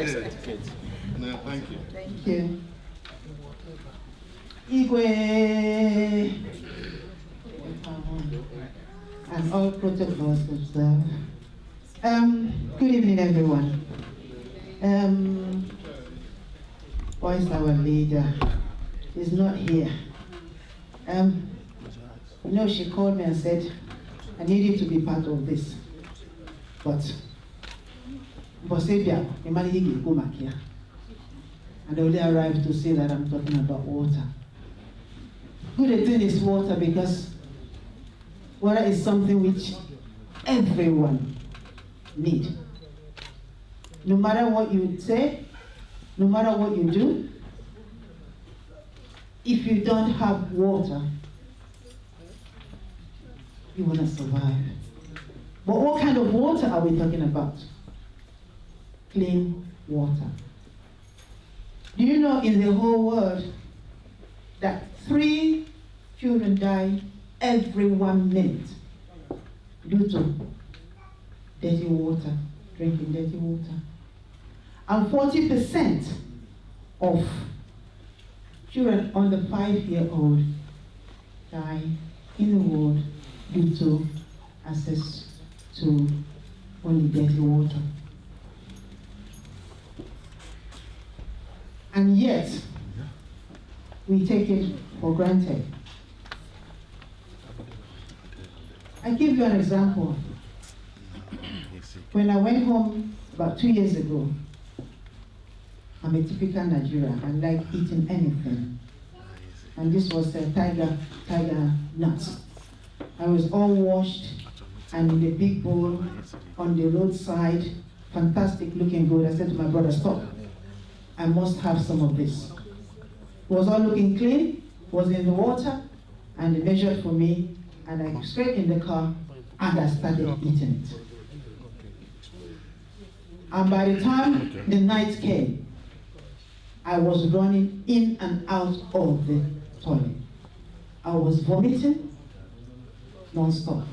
No, thank you. Thank you. Igwe and all protocols observed. Good evening, everyone. Voice our leader is not here. You know, she called me and said, I need you to be part of this. But Bosebia, Emalike go back here. And they only arrived to say that I'm talking about water. Good thing is water, because water is something which everyone needs. No matter what you say, no matter what you do, if you don't have water, you will not survive. But what kind of water are we talking about? Clean water. Do you know in the whole world that 3 children die every 1 minute due to dirty water, drinking dirty water? And 40% of children under 5-year-old die in the world due to access to only dirty water. And yet, we take it for granted. I give you an example. When I went home about 2 years ago, I'm a typical Nigerian. I like eating anything. And this was a tiger nut. I was all washed and in a big bowl on the roadside, fantastic looking good. I said to my brother, stop. I must have some of this. It was all looking clean, was in the water, and they measured for me, and I straight in the car, and I started eating it. And by the time the night came, I was running in and out of the toilet. I was vomiting non-stop.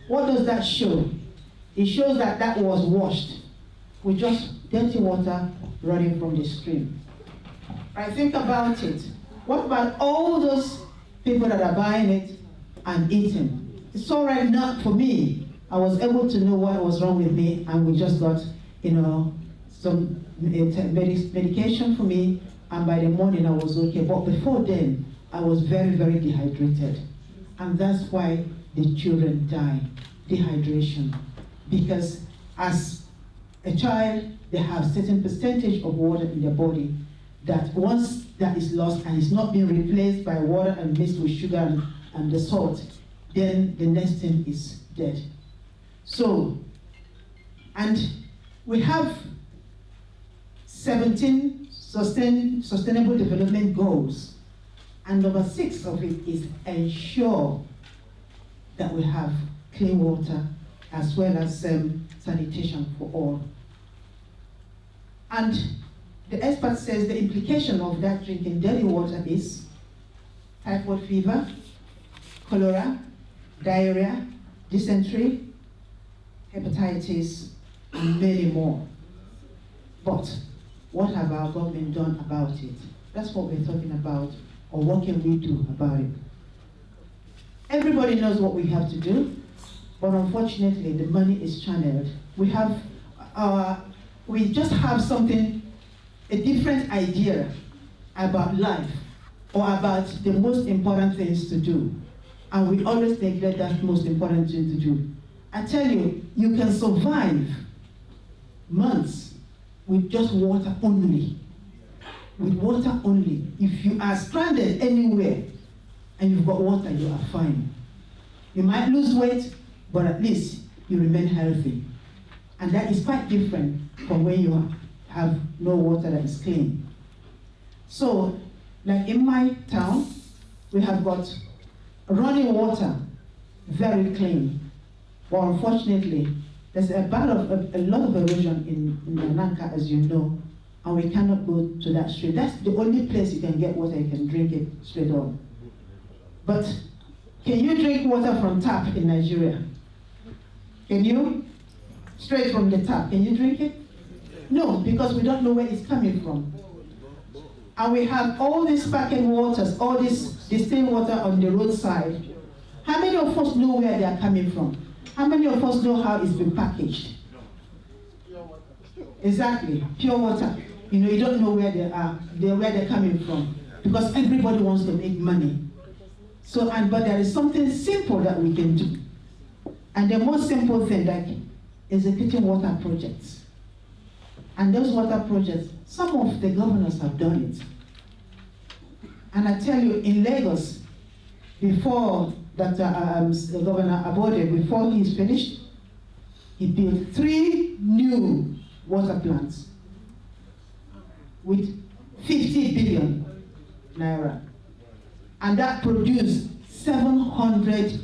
What does that show? It shows that that was washed with just dirty water running from the stream. I think about it. What about all those people that are buying it and eating? It's all right now for me. I was able to know what was wrong with me, and we just got, some medication for me, and by the morning I was okay. But before then, I was very, very dehydrated. And that's why the children die, dehydration. Because as a child, they have certain percentage of water in their body that once that is lost and is not being replaced by water and mixed with sugar and the salt, then the next thing is dead. So, and we have 17 sustainable development goals, and number 6 of it is ensure that we have clean water as well as sanitation for all. And the expert says the implication of that drinking dirty water is typhoid fever, cholera, diarrhea, dysentery, hepatitis, and many more. But what have our government done about it? That's what we're talking about, or what can we do about it? Everybody knows what we have to do, but unfortunately the money is channeled. We just have something, a different idea about life or about the most important things to do. And we always neglect that most important thing to do. I tell you, you can survive months with just water only. With water only. If you are stranded anywhere and you've got water, you are fine. You might lose weight, but at least you remain healthy. And that is quite different from when you have no water that is clean. So, like in my town, we have got running water, very clean. But unfortunately, there's a lot of erosion in Nanka, as you know, and we cannot go to that stream. That's the only place you can get water, you can drink it straight on. But can you drink water from tap in Nigeria? Can you? Straight from the tap, can you drink it? No, because we don't know where it's coming from. And we have all these packet waters, all this distilled water on the roadside. How many of us know where they are coming from? How many of us know how it's been packaged? Exactly, pure water. You know, you don't know where they are, where they're coming from, because everybody wants to make money. So, but there is something simple that we can do. And the most simple thing, like executing water projects. And those water projects, some of the governors have done it. And I tell you, in Lagos, before the Governor Abode, before he's finished, he built 3 new water plants with 50 billion naira. And that produced 700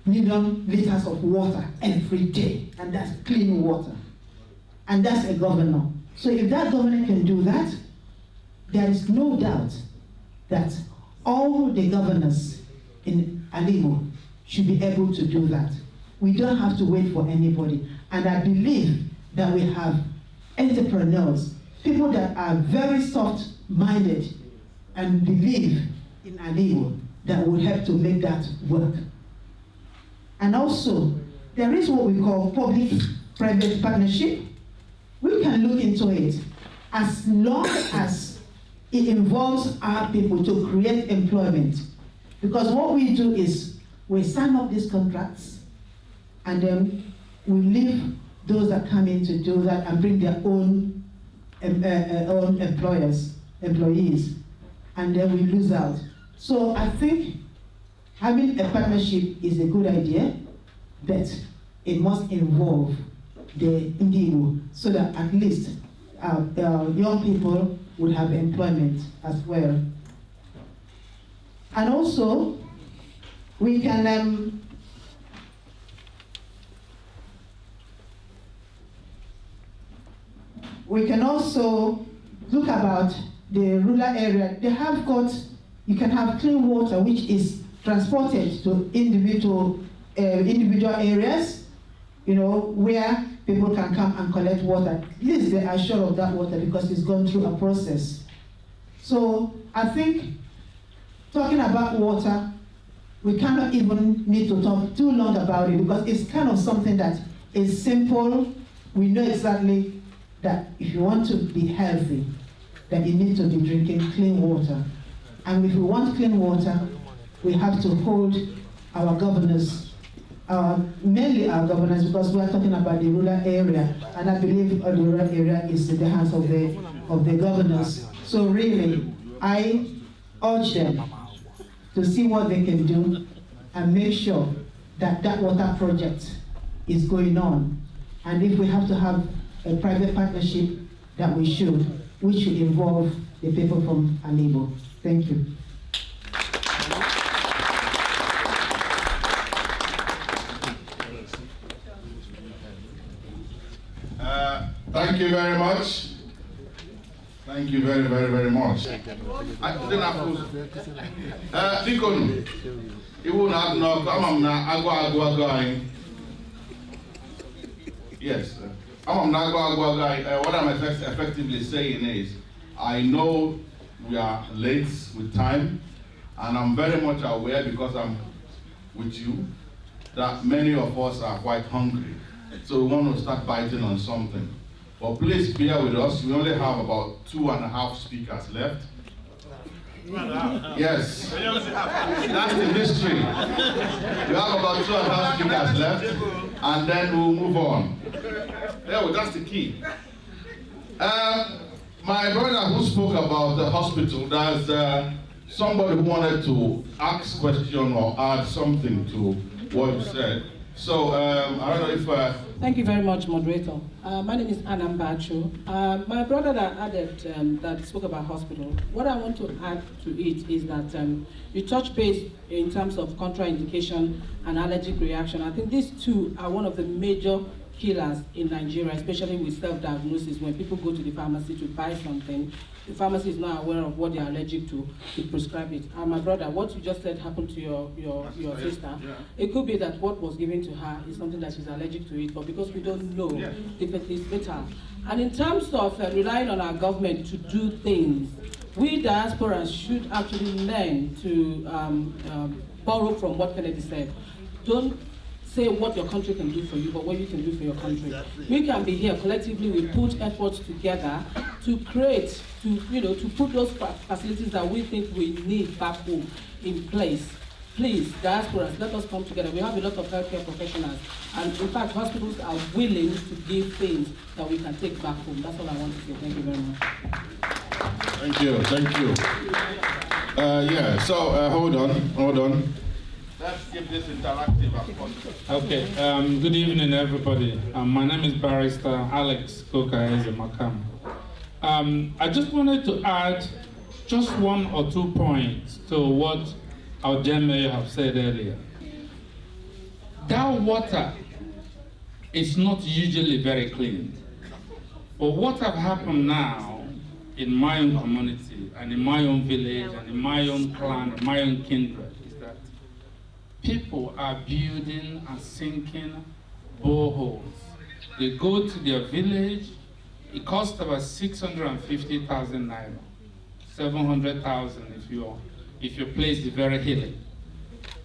million liters of water every day. And that's clean water. And that's a governor. So if that governor can do that, there is no doubt that all the governors in Alaigbo should be able to do that. We don't have to wait for anybody. And I believe that we have entrepreneurs, people that are very soft-minded and believe in Alaigbo that would help to make that work. And also, there is what we call public-private partnership. We can look into it as long as it involves our people to create employment. Because what we do is we sign up these contracts and then we leave those that come in to do that and bring their own employees, and then we lose out. So I think having a partnership is a good idea, but it must involve the Igbo so that at least young people would have employment as well. And also, we can also look about the rural area. They have got, you can have clean water which is transported to individual areas, you know, where people can come and collect water. At least they are sure of that water because it's gone through a process. So I think talking about water, we cannot even need to talk too long about it because it's kind of something that is simple. We know exactly that if you want to be healthy, that you need to be drinking clean water. And if we want clean water, we have to hold our governors, mainly our governors, because we are talking about the rural area, and I believe the rural area is in the hands of the governors. So really, I urge them to see what they can do and make sure that that water project is going on. And if we have to have a private partnership, that we should, which should involve the people from Alaigbo. Thank you. Thank you very much. Thank you very, very, very much. Yes. What I'm effectively saying is, I know we are late with time, and I'm very much aware, because I'm with you, that many of us are quite hungry. So we want to start biting on something. But please bear with us. We only have about 2.5 speakers left. Yes, that's the mystery. We have about 2.5 speakers left, and then we'll move on. Yeah, that's the key. My brother who spoke about the hospital, there's somebody who wanted to ask a question or add something to what you said. So, I don't know if... Thank you very much, moderator. My name is Anambacho. My brother that spoke about hospital, what I want to add to it is that you touch base in terms of contraindication and allergic reaction. I think these two are one of the major killers in Nigeria, especially with self-diagnosis. When people go to the pharmacy to buy something, the pharmacy is not aware of what they are allergic to prescribe it. And my brother, what you just said happened to your sister. Yeah. It could be that what was given to her is something that she's allergic to it, but because we don't know if it is better. And in terms of relying on our government to do things, we diasporans should actually learn to borrow from what Kennedy said. Don't say what your country can do for you, but what you can do for your country. Exactly. We can be here collectively. We put efforts together to create, to put those facilities that we think we need back home in place. Please, diasporas, let us come together. We have a lot of healthcare professionals, and in fact, hospitals are willing to give things that we can take back home. That's all I want to say. Thank you very much. Thank you. Thank you. Hold on. Let's keep this interactive as possible. Okay, good evening, everybody. My name is Barrister Alex Koka-Ezemakam. I just wanted to add just 1 or 2 points to what our Mayor have said earlier. That water is not usually very clean. But what have happened now in my own community and in my own village and in my own clan and my own kindred is that people are building and sinking boreholes. They go to their village, it costs about 650,000 naira, 700,000 if your place is very hilly.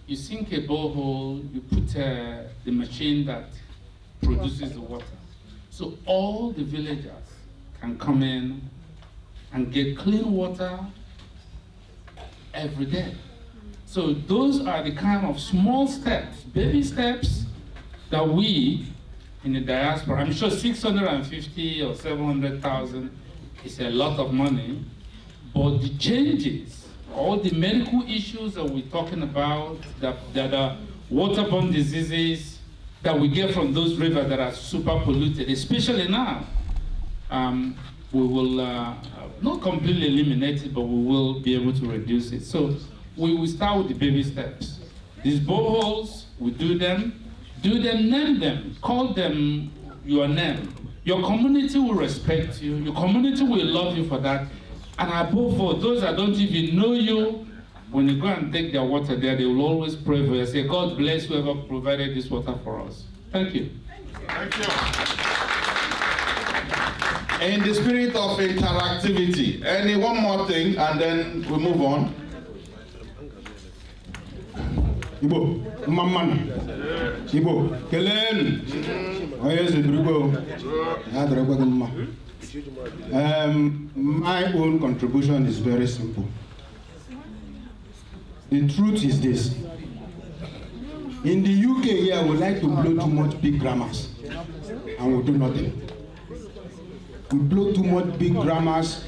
You sink a borehole, you put the machine that produces the water. So all the villagers can come in and get clean water every day. So those are the kind of small steps, baby steps, that we in the diaspora, I'm sure 650 or 700,000 is a lot of money, but the changes, all the medical issues that we're talking about, that are waterborne diseases that we get from those rivers that are super polluted, especially now, we will not completely eliminate it, but we will be able to reduce it. So we will start with the baby steps. These boreholes, we do them, name them, call them your name. Your community will respect you, your community will love you for that. And above all, those that don't even know you, when you go and take their water there, they will always pray for you. Say, God bless whoever provided this water for us. Thank you. Thank you. In the spirit of interactivity, one more thing, and then we move on. Ibo, Mamman, Ibo, Kelen, my own contribution is very simple. The truth is this. In the UK here, we like to blow too much big grammars, and we do nothing. We blow too much big grammars.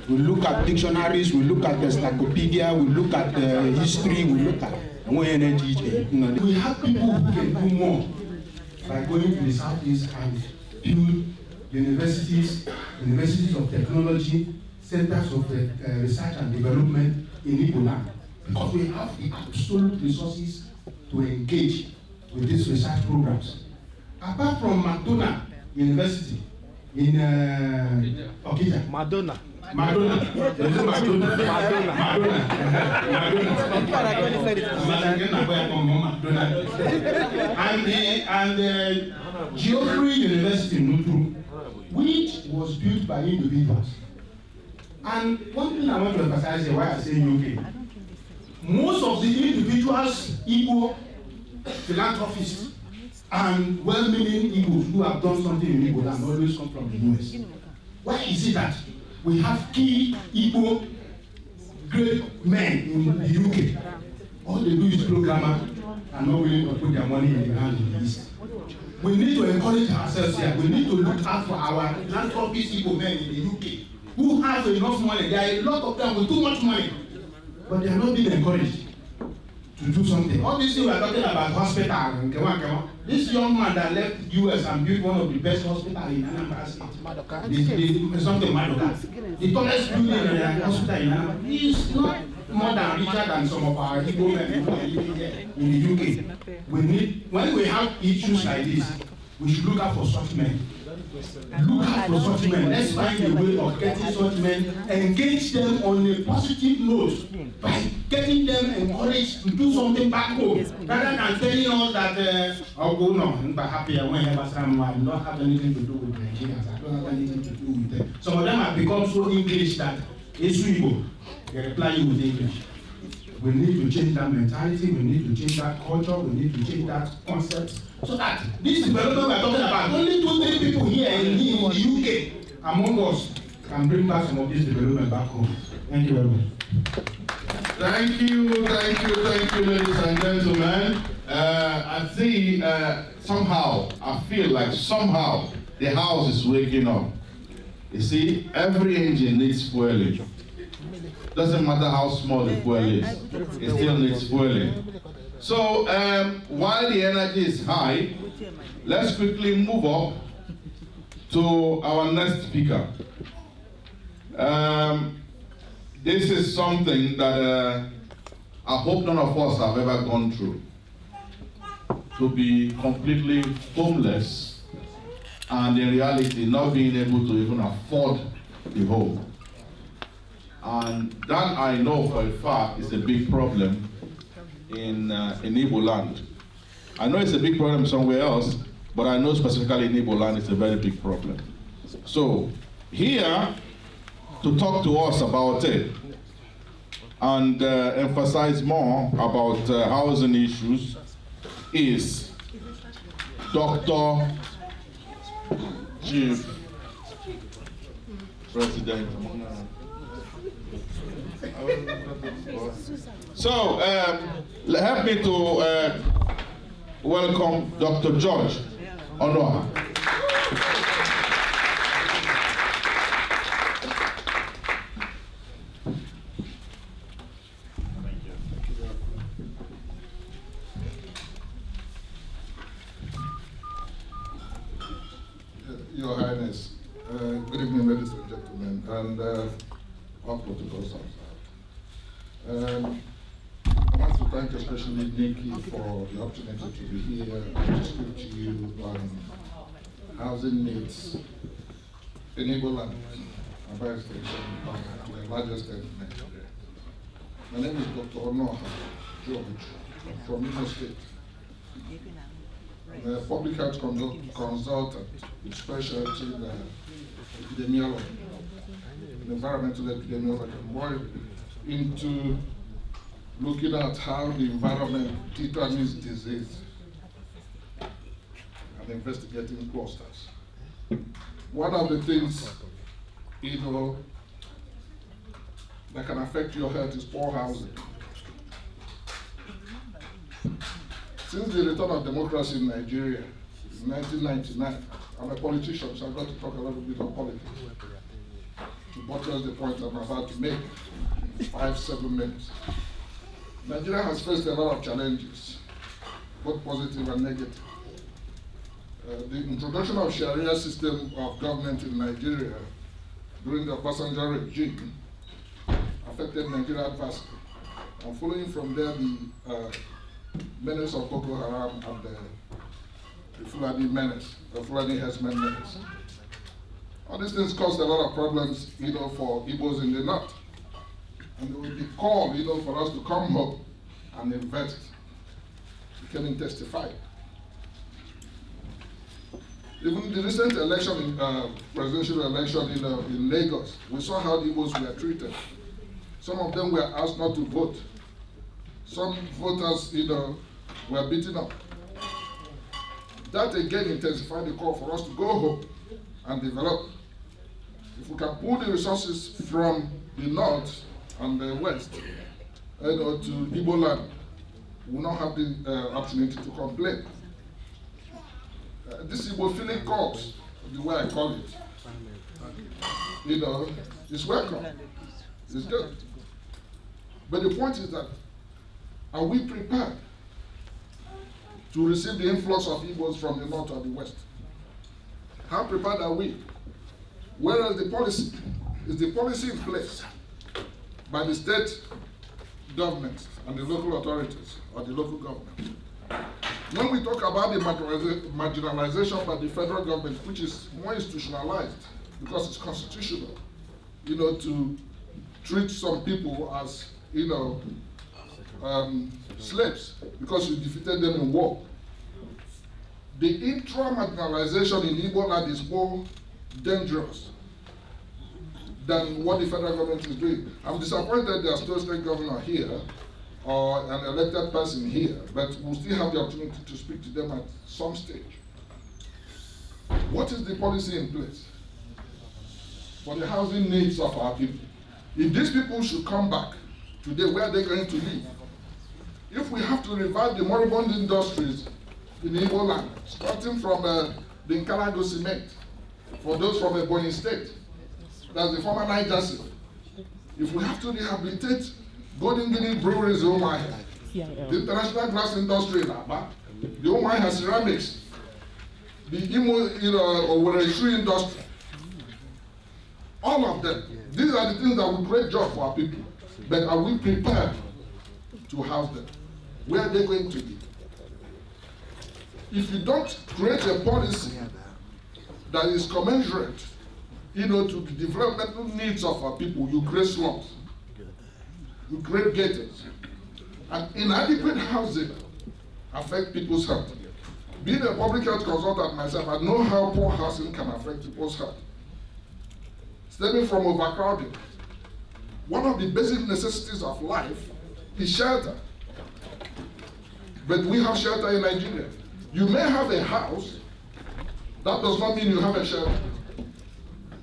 We look at dictionaries, we look at the encyclopedia, we look at history, we look at we have people who can do more by going to the Southeast and build universities of technology, centers of research and development in Igbo land, because we have the absolute resources to engage with these research programs. Apart from McDonald University in Okija. Madonna. And the Geoffrey University in Nutru, which was built by individuals. And one thing I want to emphasize here, why I say UK, most of the individuals, Igbo philanthropists, and well-meaning Igbos who have done something in Igbo land always come from the US. Why is it that we have key Igbo great men in the UK? All they do is programmer and not willing to put their money in the hand in the East. We need to encourage ourselves here. We need to look out for our philanthropist Igbo men in the UK who have enough money. There are a lot of them with too much money, but they are not being encouraged to do something. All these things we are talking about hospital. This young man that left US and built one of the best hospitals in Anambra State. Something Madoka. The tallest building in the hospital in Anambra. He is not more than richer than some of our Igbo men who are living here in the UK. We need, when we have issues like this, We should look out for such men. Look out for such men. Let's find a way of getting such men, engage them on a positive note by getting them encouraged to do something back home, rather than telling us that, oh, go no, I'm happy whenever I don't have anything to do with Nigerians. I don't have anything to do with them. Some of them have become so English that it's Igbo. They reply you with English. We need to change that mentality, we need to change that culture, we need to change that concept, so that this development we are talking about, only 2-3 people here in the UK among us can bring back some of this development back home. Thank you very much. Thank you, ladies and gentlemen. I see I feel like somehow the house is waking up. You see, every engine needs fueling. Doesn't matter how small the fuel is, it still needs fueling. So while the energy is high, let's quickly move up to our next speaker. This is something that I hope none of us have ever gone through. To be completely homeless and in reality not being able to even afford the home. And that I know for a fact is a big problem in Igbo land. I know it's a big problem somewhere else, but I know specifically in Igbo land it's a very big problem. So here to talk to us about it and emphasize more about housing issues is Dr. Chief President. So, help me to welcome Dr. George Onoha. Your Highness, good evening, ladies and gentlemen, and all protocols. I want to thank especially Nikky for the opportunity to be here to speak to you on housing needs in Igbo land, and by extension, the largest state in Nigeria. My name is Dr. Onoha George from Imo State. I'm a public health consultant with specialty in epidemiology, environmental epidemiology. I'm more into looking at how the environment determines disease and investigating clusters. One of the things, that can affect your health is poor housing. Since the return of democracy in Nigeria in 1999, I'm a politician, so I've got to talk a little bit of politics to buttress the point I'm about to make in 5-7 minutes. Nigeria has faced a lot of challenges, both positive and negative. The introduction of Sharia system of government in Nigeria during the Obasanjo regime affected Nigeria adversely. And following from there, the menace of Boko Haram and the Fulani menace, the Fulani herdsmen menace. All these things caused a lot of problems, for Igbos in the north. And there will be call, for us to come home and invest. We can testify. Even the recent election, presidential election in Lagos, we saw how the Igbos were treated. Some of them were asked not to vote. Some voters, were beaten up. That again intensified the call for us to go home and develop. If we can pull the resources from the north and the west, to Igbo land, we will not have the opportunity to complain. This Igbo-philic corps, the way I call it, is welcome. It's good. But the point is that, are we prepared to receive the influx of Igbos from the north or the west? How prepared are we? Where is the policy? Is the policy in place by the state government and the local authorities or the local government? When we talk about the marginalization by the federal government, which is more institutionalized because it's constitutional, to treat some people as, slaves because you defeated them in war. The intra-marginalization in Igbo land is more dangerous than what the federal government is doing. I'm disappointed there's no state governor here or an elected person here, but we'll still have the opportunity to speak to them at some stage. What is the policy in place for the housing needs of our people? If these people should come back today, where are they going to live? If we have to revive the moribund industries in the Igbo land, starting from the Nkalago cement, for those from Ebonyi State, that's the former Niger State. If we have to rehabilitate Golden Guinea breweries in Umuahia, the international glass industry in Aba, the Umuahia ceramics, the Owerri shoe industry, all of them, these are the things that will create jobs for our people. But are we prepared to house them? Where are they going to be? If you don't create a policy that is commensurate, to the developmental needs of our people, you create slums, you create ghettos, and inadequate housing affect people's health. Being a public health consultant myself, I know how poor housing can affect people's health. Stemming from overcrowding, one of the basic necessities of life is shelter. But we have shelter in Nigeria. You may have a house, that does not mean you have a shelter.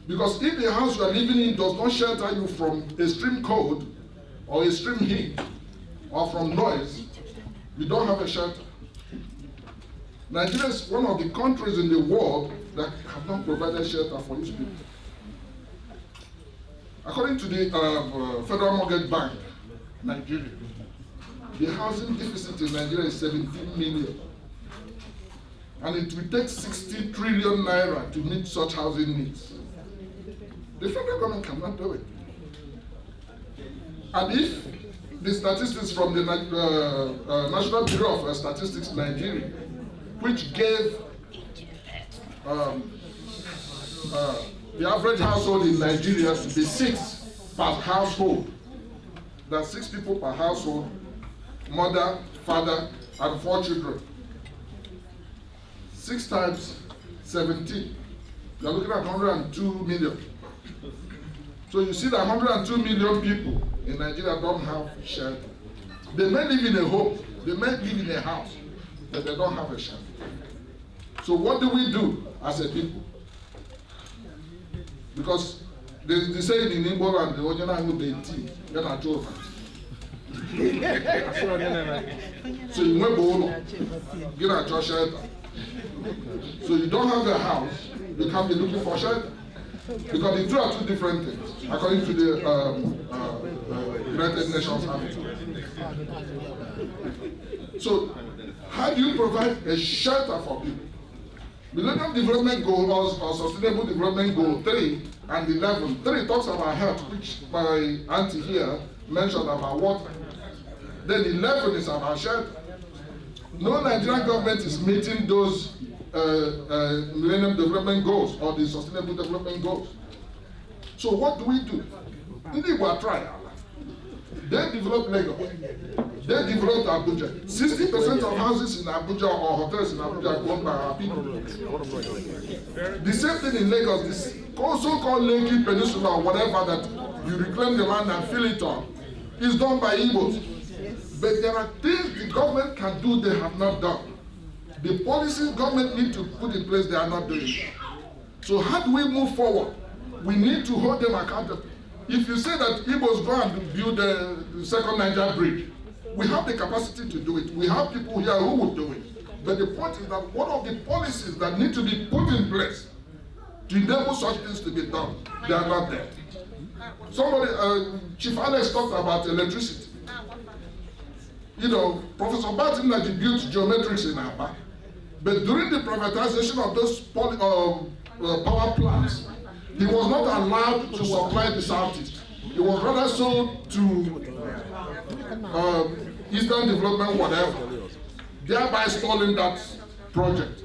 Because if the house you are living in does not shelter you from extreme cold, or extreme heat, or from noise, you don't have a shelter. Nigeria is one of the countries in the world that have not provided shelter for its people. According to the Federal Mortgage Bank, Nigeria, the housing deficit in Nigeria is 17 million. And it will take 60 trillion naira to meet such housing needs. The federal government cannot do it. And if the statistics from the National Bureau of Statistics Nigeria, which gave the average household in Nigeria to be 6 per household, that's 6 people per household, mother, father, and 4 children. 6 times 17, you're looking at 102 million. So you see that 102 million people in Nigeria don't have shelter. They may live in a home, they may live in a house, but they don't have a shelter. So what do we do as a people? Because they say in Igbo land, the Onyana who they team, they're not over. So you went to get a shelter. So you don't have a house, you can be looking for shelter. Because the two are 2 different things, according to the United Nations Habitat. So how do you provide a shelter for people? Millennium Development Goal or Sustainable Development Goal 3 and 11. 3 talks about health, which my auntie here mentioned about water. Then 11 is about shelter. No Nigerian government is meeting those Millennium Development Goals or the Sustainable Development Goals. So what do we do? They were trying. They developed Lagos. They developed Abuja. 60% of houses in Abuja or hotels in Abuja are owned by our people. The same thing in Lagos, this so-called Lekki Peninsula or whatever that you reclaim the land and fill it on, is done by Igbos. But there are things the government can do they have not done. The policies government need to put in place, they are not doing. So how do we move forward? We need to hold them accountable. If you say that Igbos go and build the second Niger bridge, we have the capacity to do it. We have people here who would do it. But the point is that one of the policies that need to be put in place to enable such things to be done, they are not there. Somebody, Chief Alex talked about electricity. Professor Batinaji built geometrics in Aba. But during the privatization of those power plants, he was not allowed to supply the Southeast. It was rather sold to Eastern Development, whatever. thereby stalling that project.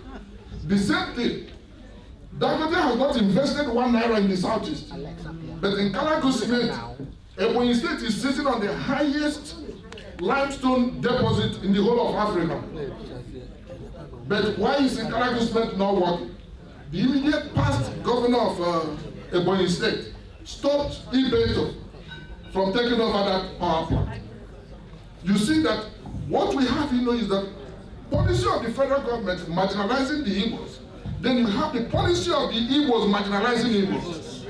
The same thing, Dangote has not invested 1 naira in the southeast, but in Alaigbo Cement, Ebonyi State is sitting on the highest limestone deposit in the whole of Africa. But why is Alaigbo Cement not working? The immediate past governor of Ebonyi State stopped Ibeto from taking over that power plant. You see that what we have is that policy of the federal government marginalizing the Igbos. Then you have the policy of the Igbos marginalizing Igbos.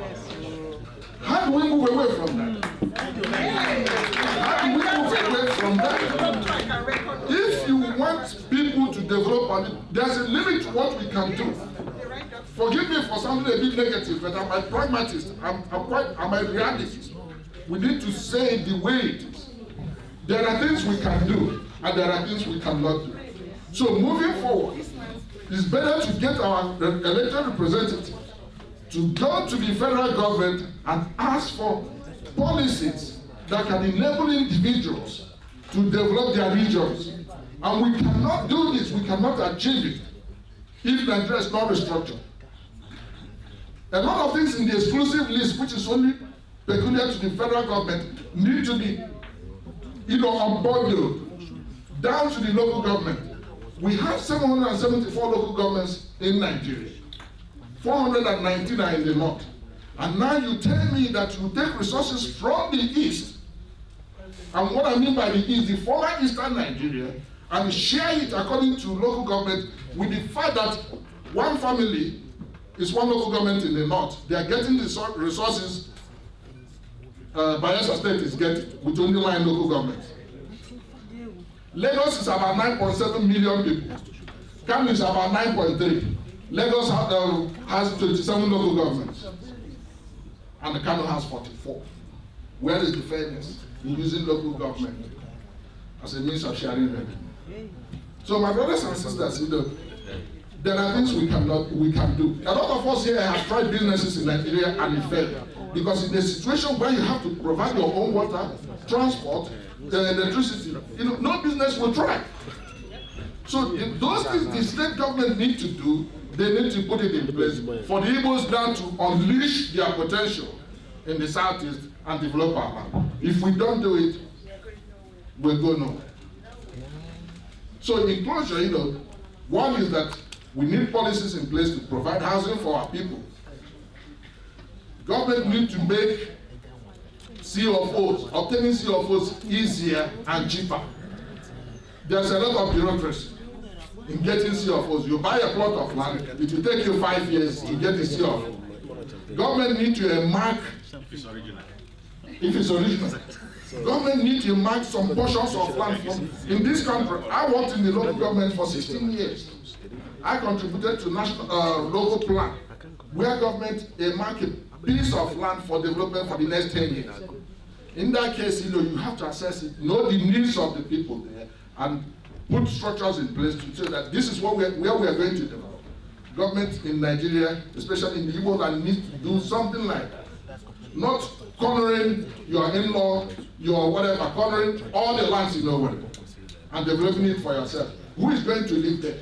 How do we move away from that? How do we move away from that? If you want people to develop, there's a limit to what we can do. Forgive me for sounding a bit negative, but I'm a pragmatist. I'm a realist. We need to say it the way it is. There are things we can do, and there are things we cannot do. So moving forward, it's better to get our elected representatives to go to the federal government and ask for policies that can enable individuals to develop their regions. And we cannot do this, we cannot achieve it if Nigeria is not restructured. A lot of things in the exclusive list, which is only peculiar to the federal government, need to be unbundled down to the local government. We have 774 local governments in Nigeria. 419 are in the north. And now you tell me that you take resources from the east, and what I mean by the east, the former eastern Nigeria, and share it according to local government with the fact that one family is one local government in the north. They are getting the resources Bayelsa State is getting with only 9 local governments. Lagos is about 9.7 million people. Kano is about 9.3. Lagos has 27 local governments. And Kano has 44. Where is the fairness in using local government as a means of sharing revenue? So my brothers and sisters, there are things we can do. A lot of us here have tried businesses in Nigeria and it failed. Because in a situation where you have to provide your own water, transport, electricity, no business will thrive. So those things the state government need to do, they need to put it in place for the Igbos now to unleash their potential in the southeast and develop our land. If we don't do it, we'll go nowhere. So in closure, one is that we need policies in place to provide housing for our people. Government need to make CFOs, obtaining CFOs easier and cheaper. There's a lot of bureaucracy in getting CFOs. You buy a plot of land, it will take you 5 years to get a CFO. Government need to mark, if it's original. Government need to mark some portions of land from, in this country. I worked in the local government for 16 years. I contributed to national local plan, where government mark a piece of land for development for the next 10 years. In that case, you have to assess it, know the needs of the people there, and put structures in place to say that this is where we are going to develop. Government in Nigeria, especially in the Igbo land, needs to do something like that. Not cornering your in-law, your whatever, cornering all the lands in nowhere and developing it for yourself. Who is going to live there?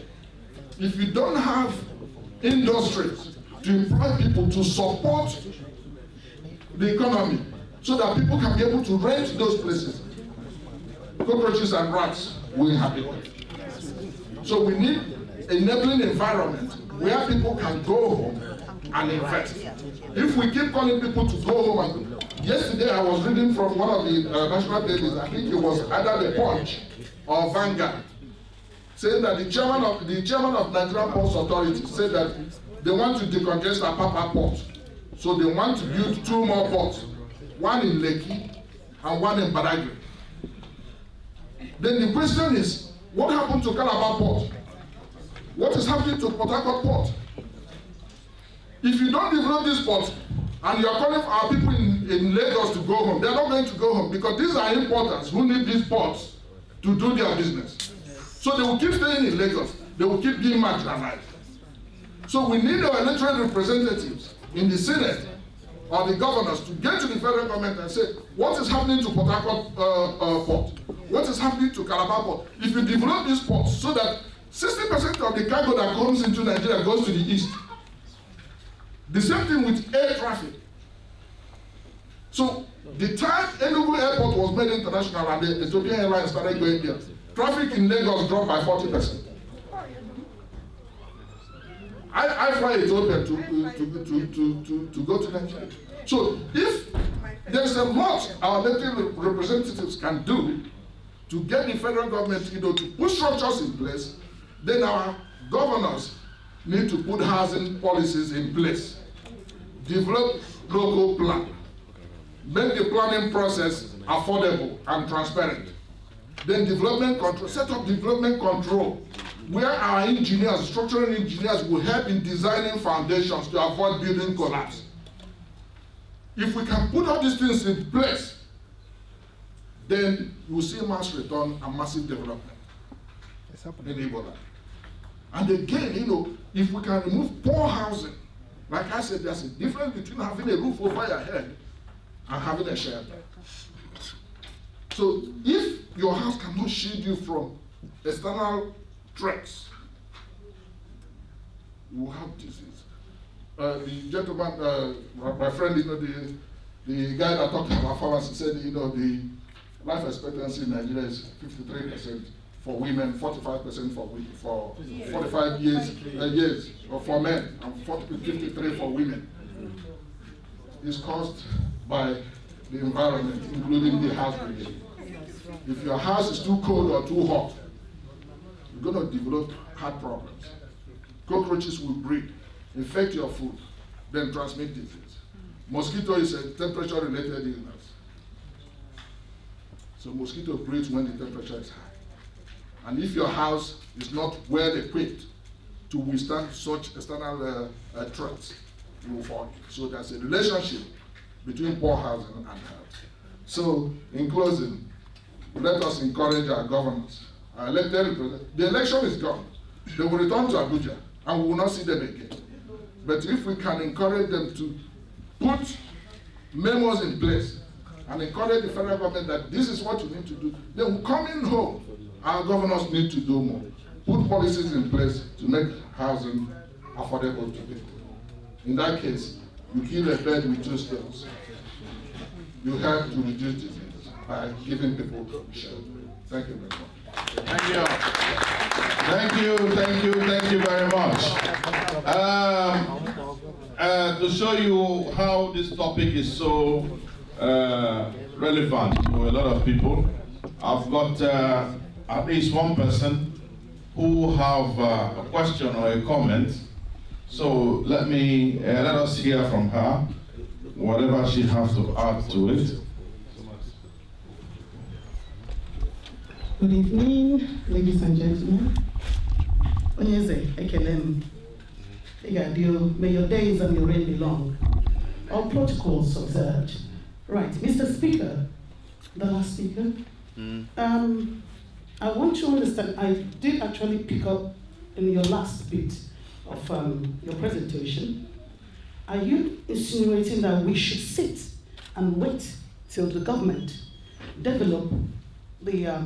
If you don't have industries to employ people to support the economy so that people can be able to rent those places, cockroaches and rats will inhabit them. So we need an enabling environment where people can go home and invest. If we keep calling people to go home, and yesterday I was reading from one of the national papers, I think it was either the Punch or Vanguard, saying that the chairman of Nigerian Ports Authority said that they want to decongest Apapa Port. So they want to build 2 more ports, one in Lekki and one in Badagry. Then the question is, what happened to Calabar Port? What is happening to Port Harcourt Port? If you don't develop this port, and you are calling our people in Lagos to go home, they are not going to go home because these are importers who need these ports to do their business. So they will keep staying in Lagos. They will keep being marginalized. So we need our elected representatives in the Senate or the governors to get to the federal government and say, what is happening to Port Harcourt Port? what is happening to Calabar port. If you develop this port so that 60% of the cargo that comes into Nigeria goes to the east. The same thing with air traffic. So the time Enugu Airport was made international and the Ethiopian Airlines started going there, traffic in Lagos dropped by 40%. I fly Ethiopia to go to Nigeria. So if there's a lot our elected representatives can do to get the federal government, to put structures in place, then our governors need to put housing policies in place, develop local plan, make the planning process affordable and transparent. Then development control, set up development control, where our engineers, structural engineers, will help in designing foundations to avoid building collapse. If we can put all these things in place, then we'll see mass return and massive development in Ebola. And again, if we can remove poor housing, like I said, there's a difference between having a roof over your head and having a shelter. So if your house cannot shield you from external threats, you will have disease. The gentleman, my friend, the guy that talked about pharmacy said, the life expectancy in Nigeria is 53% for women, 45% for 45 years for men, and 53 for women. It's caused by the environment, including the house building. If your house is too cold or too hot, you're going to develop heart problems. Cockroaches will breed, infect your food, then transmit disease. Mosquito is a temperature-related illness. So mosquito breeds when the temperature is high. And if your house is not well equipped to withstand such external threats, you will fall. So there's a relationship between poor housing and health. So in closing, let us encourage our governors, our elected representatives. The election is gone. They will return to Abuja and we will not see them again. But if we can encourage them to put memos in place and encourage the federal government that this is what you need to do, then coming home, our governors need to do more. Put policies in place to make housing affordable to people. In that case, you kill a bird with two stones. You help to reduce disease by giving people shelter. Thank you very much. Thank you. Thank you very much. To show you how this topic is so relevant to a lot of people, I've got at least one person who have a question or a comment. So let us hear from her, whatever she has to add to it. Good evening, ladies and gentlemen. Onyeze, Ekelem. May your days and your reign be long. All protocols observed. Right, Mr. Speaker, the last speaker. I want to understand, I did actually pick up in your last bit of your presentation. Are you insinuating that we should sit and wait till the government develop the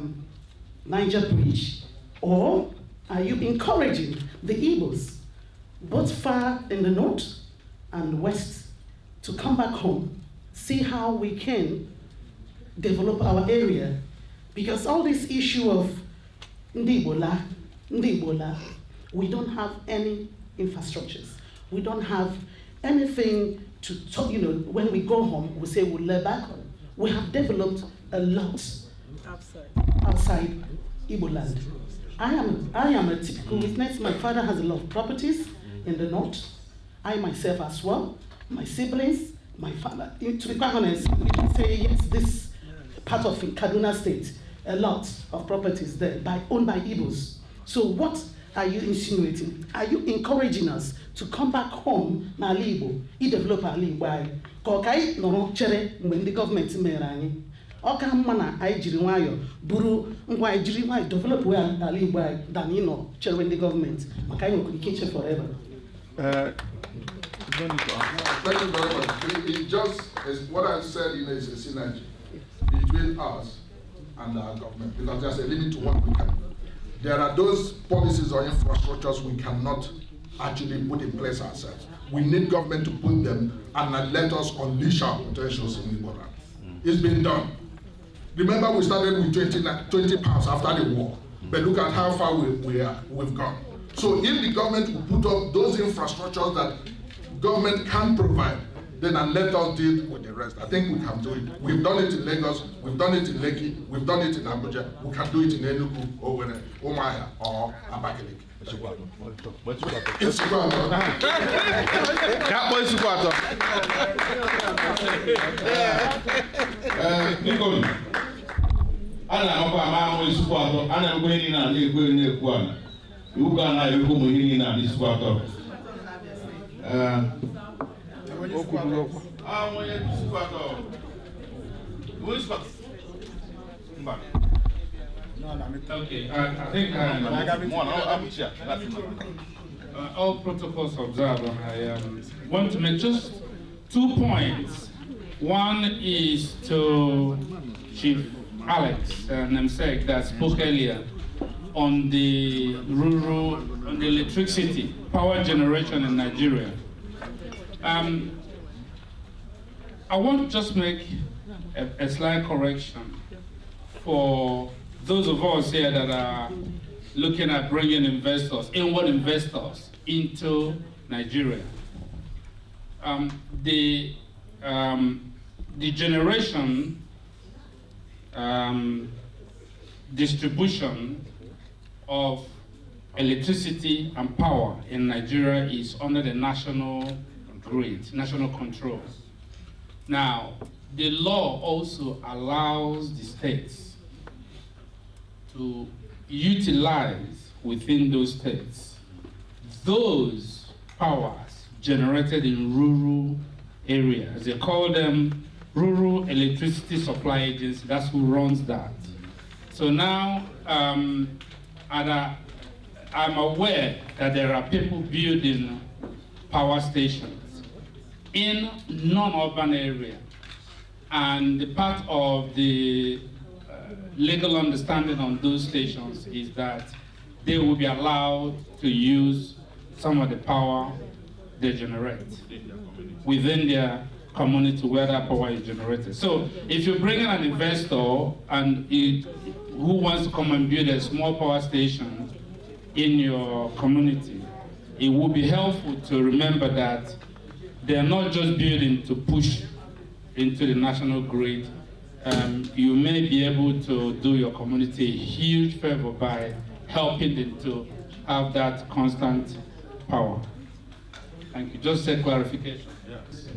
Niger Bridge, or are you encouraging the Igbos, both far in the north and west, to come back home, see how we can develop our area? Because all this issue of Ndibola, we don't have any infrastructures. We don't have anything to talk, when we go home, we say we'll lay back home. We have developed a lot outside Igbo land. I am a typical witness. My father has a lot of properties in the north. I myself as well, my siblings, my father. To be quite honest, we can say yes, this part of Kaduna State, a lot of properties there owned by Igbos. So what are you insinuating? Are you encouraging us to come back home na Alaigbo, develop Alaigbo? Kokai no chere when the government merani. Oka mana I jiri nwayo buru ngwa jiri nwayo develop Alaigbo than chere when the government. Makai no kitchen forever. Thank you very much. It just is what I said is a synergy between us and our government, because there's a limit to what we can do. There are those policies or infrastructures we cannot actually put in place ourselves. We need government to put them and let us unleash our potentials in Igbo land. It's been done. Remember, we started with 20 pounds after the war, but look at how far we've gone. So if the government will put up those infrastructures that government can provide, then and let us deal with the rest. I think we can do it. We've done it in Lagos, we've done it in Lekki, we've done it in Abuja, we can do it in Enugu, or Umuahia, or Abakaliki. It's Okay, I think all protocols observed. I want to make just 2 points. One is to Chief Alex Namsek that spoke earlier on the on the electricity, power generation in Nigeria. I want to just make a slight correction for those of us here that are looking at bringing investors, inward investors, into Nigeria. The generation, distribution of electricity and power in Nigeria is under the national grid, national control. Now, the law also allows the states to utilize within those states those powers generated in rural areas. They call them rural electricity supply agencies. That's who runs that. So now, I'm aware that there are people building power stations in non-urban areas. And the part of the legal understanding on those stations is that they will be allowed to use some of the power they generate within their community where that power is generated. So if you bring in an investor and who wants to come and build a small power station in your community, it would be helpful to remember that they're not just building to push into the national grid. You may be able to do your community a huge favor by helping them to have that constant power. Thank you. Just a clarification. Yes.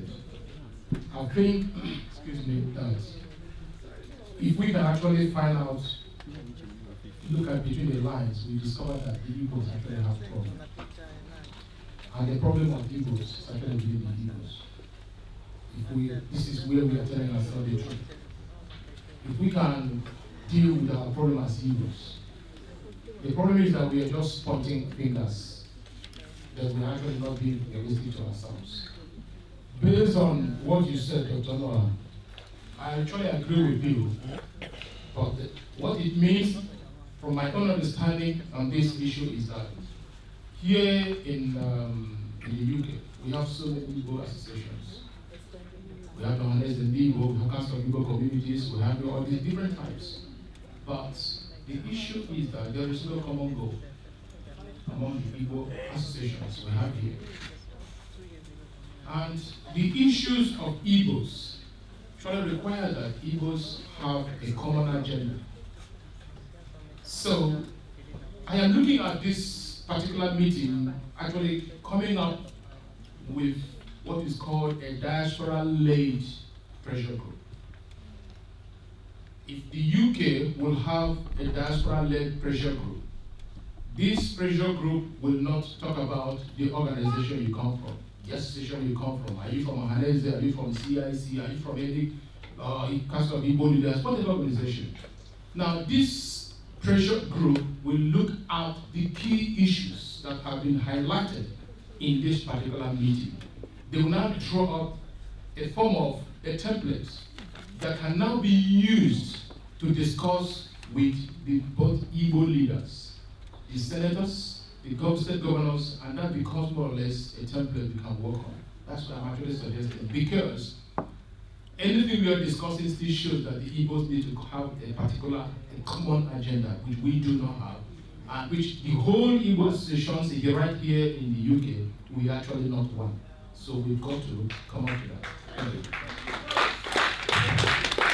I think, excuse me, that if we can actually find out, look at between the lines, we discover that the Igbos actually have problems. And the problem of Igbos is actually within the Igbos. This is where we are telling ourselves the truth. If we can deal with our problem as Igbos, the problem is that we are just pointing fingers, that we are actually not being realistic to ourselves. Based on what you said, Dr. Noah, I actually agree with you, but what it means, from my own understanding on this issue, is that here in the UK, we have so many Igbo associations. We have the Neasden Igbo, we have Council of Igbo communities, we have all these different types. But the issue is that there is no common goal among the Igbo associations we have here. And the issues of Igbos actually require that Igbos have a common agenda. So I am looking at this particular meeting actually coming up with what is called a diaspora-led pressure group. If the UK will have a diaspora-led pressure group, this pressure group will not talk about the organization you come from, the association you come from. Are you from Ohanese? Are you from CIC? Are you from any Council of Igbo leaders? Whatever organization. Now, this pressure group will look at the key issues that have been highlighted in this particular meeting. They will now draw up a form of a template that can now be used to discuss with both Igbo leaders, the senators, the state governors, and that becomes more or less a template we can work on. That's what I'm actually suggesting, because anything we are discussing still shows that the Igbos need to have a common agenda, which we do not have, and which the whole Igbo associations right here in the UK, we actually not want. So we've got to come up with that. Thank you.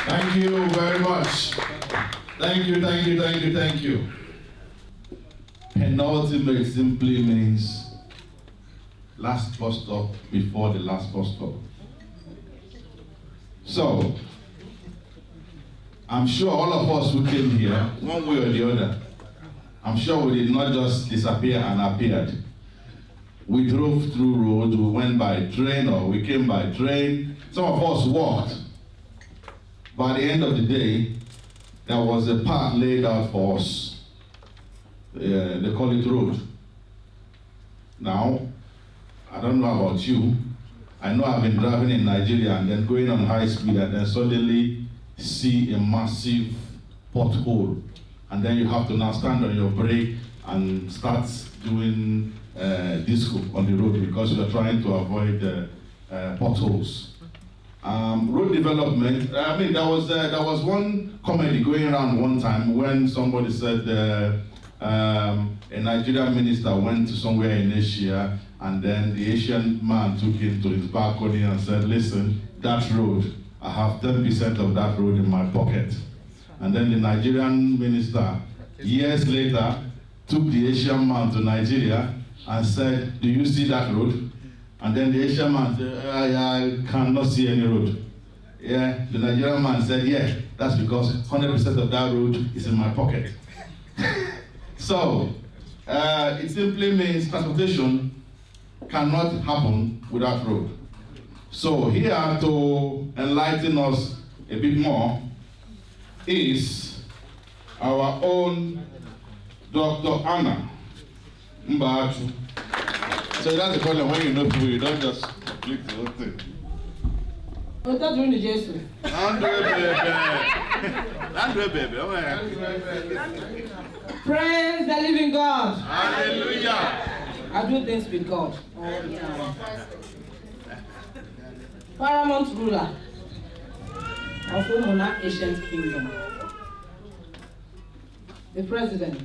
Thank you very much. Thank you, thank you, thank you, thank you. Penultimate simply means last bus stop before the last bus stop. So, I'm sure all of us who came here, one way or the other, I'm sure we did not just disappear and appeared. We drove through roads, we went by train, or we came by train. Some of us walked. By the end of the day, there was a path laid out for us. They call it road. Now, I don't know about you. I know I've been driving in Nigeria and then going on high speed and then suddenly see a massive pothole. And then you have to now stand on your brake and start doing disco on the road because you are trying to avoid potholes. Road development, I mean, there was one comedy going around one time when somebody said a Nigerian minister went to somewhere in Asia, and then the Asian man took him to his balcony and said, listen, that road, I have 10% of that road in my pocket. And then the Nigerian minister, years later, took the Asian man to Nigeria and said, do you see that road? And then the Asian man said, I cannot see any road. Yeah, the Nigerian man said, yeah, that's because 100% of that road is in my pocket. So, it simply means transportation cannot happen without road. So here to enlighten us a bit more is our own Dr. Anna Mbatu. So that's the problem, when you know people, you don't just click the whole thing. What's that doing to Jesus? Praise the living God. Hallelujah. I do things with God all the time. Paramount ruler of Umuna Ancient Kingdom. The president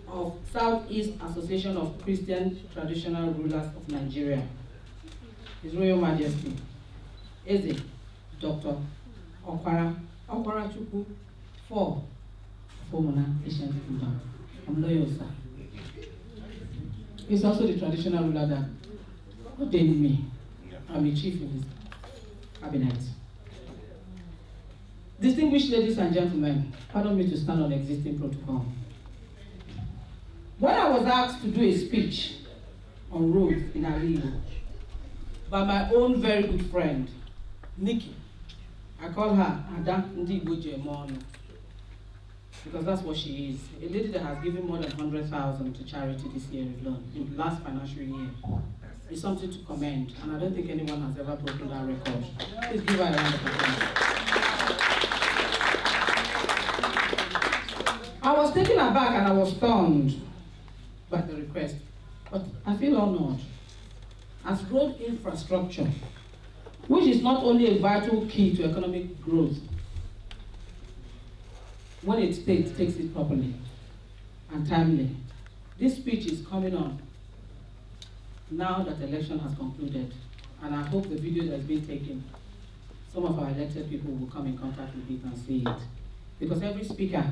of Southeast Association of Christian Traditional Rulers of Nigeria, His Royal Majesty, Eze, Dr. Okwara Chukwu, 4 Umuna Ancient Kingdom. I'm loyal, sir. He's also the traditional ruler that ordained me. I'm a chief in his cabinet. Distinguished ladies and gentlemen, pardon me to stand on existing protocol. When I was asked to do a speech on roads in Alaigbo by my own very good friend, Nikky, I call her Ada Ndigbo Jemonu, because that's what she is. A lady that has given more than 100,000 to charity this year alone, in the last financial year. It's something to commend, and I don't think anyone has ever broken that record. Please give her a round of applause. I was taken aback and I was stunned by the request, but I feel honored. As road infrastructure, which is not only a vital key to economic growth, when it takes it properly and timely. This speech is coming on now that the election has concluded, and I hope the video that's been taken, some of our elected people will come in contact with it and see it. Because every speaker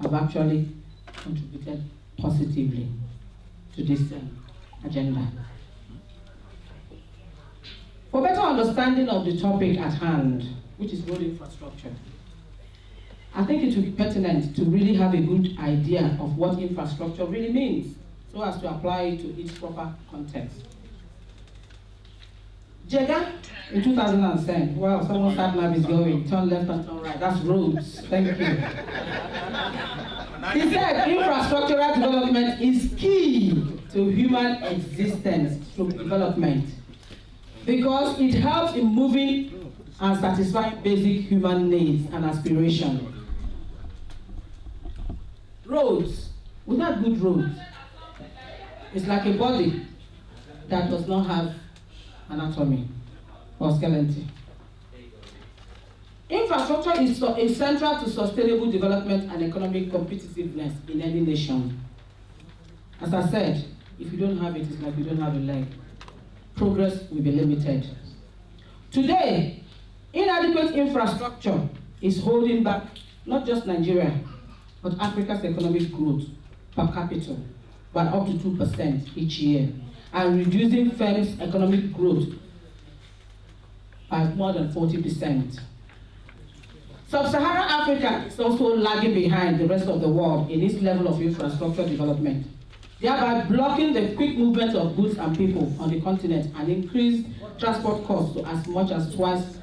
have actually contributed positively to this agenda. For better understanding of the topic at hand, which is road infrastructure, I think it would be pertinent to really have a good idea of what infrastructure really means, so as to apply it to its proper context. Jega, in 2010, wow, someone's sat nav is going, turn left and turn right, that's roads, thank you. He said infrastructural development is key to human existence through development. because it helps in moving and satisfying basic human needs and aspirations. Roads, without good roads, it's like a body that does not have anatomy or skeleton. Infrastructure is central to sustainable development and economic competitiveness in any nation. As I said, if you don't have it, it's like you don't have a leg. Progress will be limited. Today, inadequate infrastructure is holding back not just Nigeria, but Africa's economic growth per capita by up to 2% each year, and reducing firms' economic growth by more than 40%. Sub-Saharan Africa is also lagging behind the rest of the world in its level of infrastructure development, thereby blocking the quick movement of goods and people on the continent and increase transport costs to as much as twice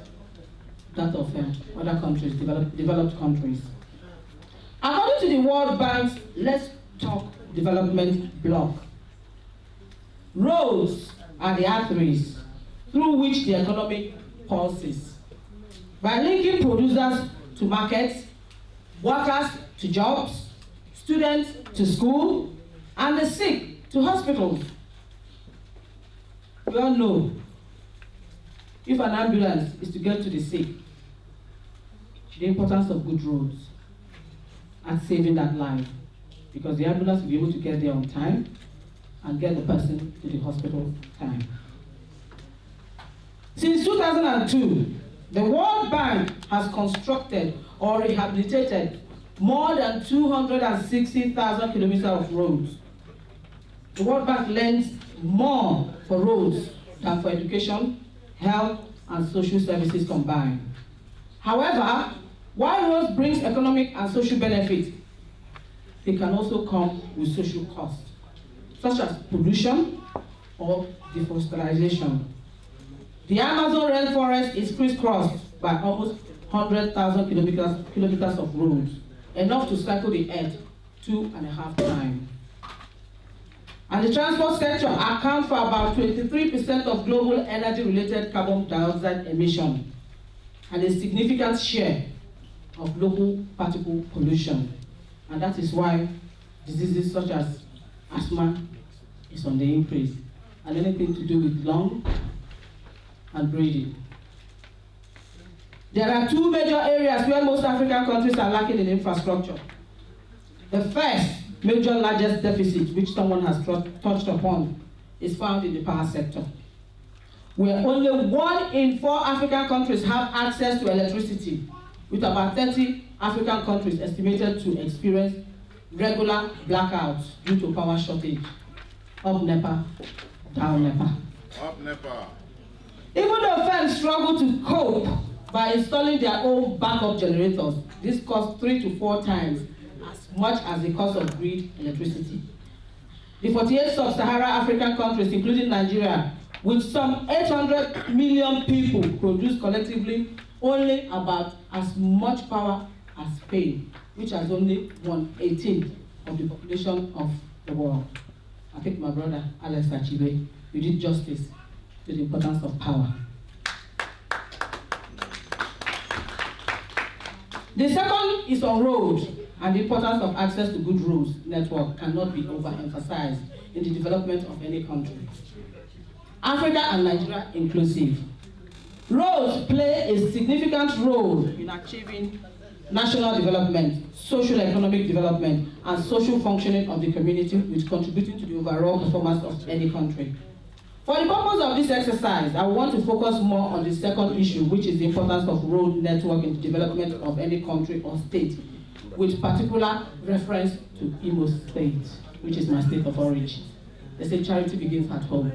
that of other countries, developed countries. According to the World Bank's Let's Talk Development blog, roads are the arteries through which the economy pulses. By linking producers to markets, workers to jobs, students to school, and the sick to hospitals. We all know if an ambulance is to get to the sick, the importance of good roads and saving that life, because the ambulance will be able to get there on time and get the person to the hospital on time. Since 2002, the World Bank has constructed or rehabilitated more than 260,000 kilometers of roads. The World Bank lends more for roads than for education, health, and social services combined. However, while roads brings economic and social benefits, they can also come with social costs, such as pollution or deforestation. The Amazon rainforest is crisscrossed by almost 100,000 kilometers of roads, enough to cycle the earth 2.5 times. And the transport sector accounts for about 23% of global energy-related carbon dioxide emissions, and a significant share of local particle pollution. And that is why diseases such as asthma is on the increase, and anything to do with lung and breathing. There are two major areas where most African countries are lacking in infrastructure. The first major largest deficit, which someone has touched upon, is found in the power sector, where only 1 in 4 African countries have access to electricity, with about 30 African countries estimated to experience regular blackouts due to power shortage. Up NEPA, down NEPA. Up NEPA. Even though firms struggle to cope by installing their own backup generators, this costs 3 to 4 times as much as the cost of grid electricity. The 48 sub-Saharan African countries, including Nigeria, with some 800 million people, produce collectively only about as much power as Spain, which has only 1/18 of the population of the world. I think my brother Alex Achibe, you did justice to the importance of power. The second is on roads, and the importance of access to good roads network cannot be overemphasized in the development of any country, Africa and Nigeria inclusive. Roads play a significant role in achieving national development, social economic development, and social functioning of the community, which contributing to the overall performance of any country. For the purpose of this exercise, I want to focus more on the second issue, which is the importance of road network in the development of any country or state, with particular reference to Imo State, which is my state of origin. They say charity begins at home.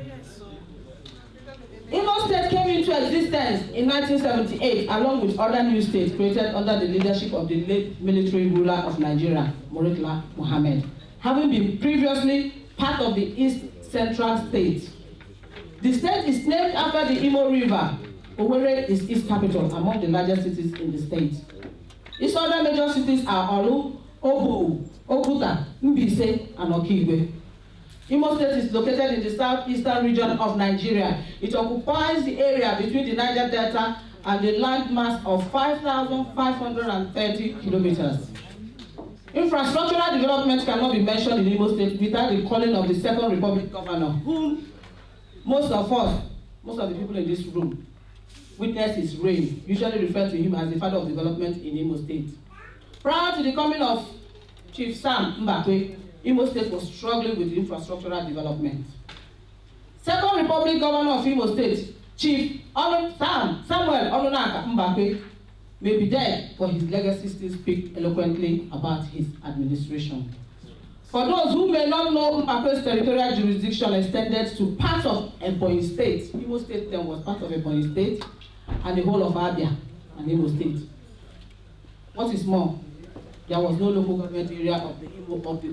Imo State came into existence in 1978, along with other new states created under the leadership of the late military ruler of Nigeria, Murtala Muhammad, having been previously part of the East Central State. The state is named after the Imo River. Owerri is its capital, among the largest cities in the state. Its other major cities are Olu, Obu, Oguta, Mbise, and Okigwe. Imo State is located in the southeastern region of Nigeria. It occupies the area between the Niger Delta and the landmass of 5,530 kilometers. Infrastructural development cannot be mentioned in Imo State without the calling of the Second Republic governor, whom most of the people in this room witnessed his reign, usually refer to him as the father of development in Imo State. Prior to the coming of Chief Sam Mbakwe, Imo State was struggling with infrastructural development. Second Republic Governor of Imo State, Chief Samuel Onunaka Mbakwe, may be dead, but his legacy still speaks eloquently about his administration. For those who may not know, Mbakwe's territorial jurisdiction extended to parts of Ebonyi State. Imo State then was part of Ebonyi State, and the whole of Abia and Imo State. What is more, there was no local government area of the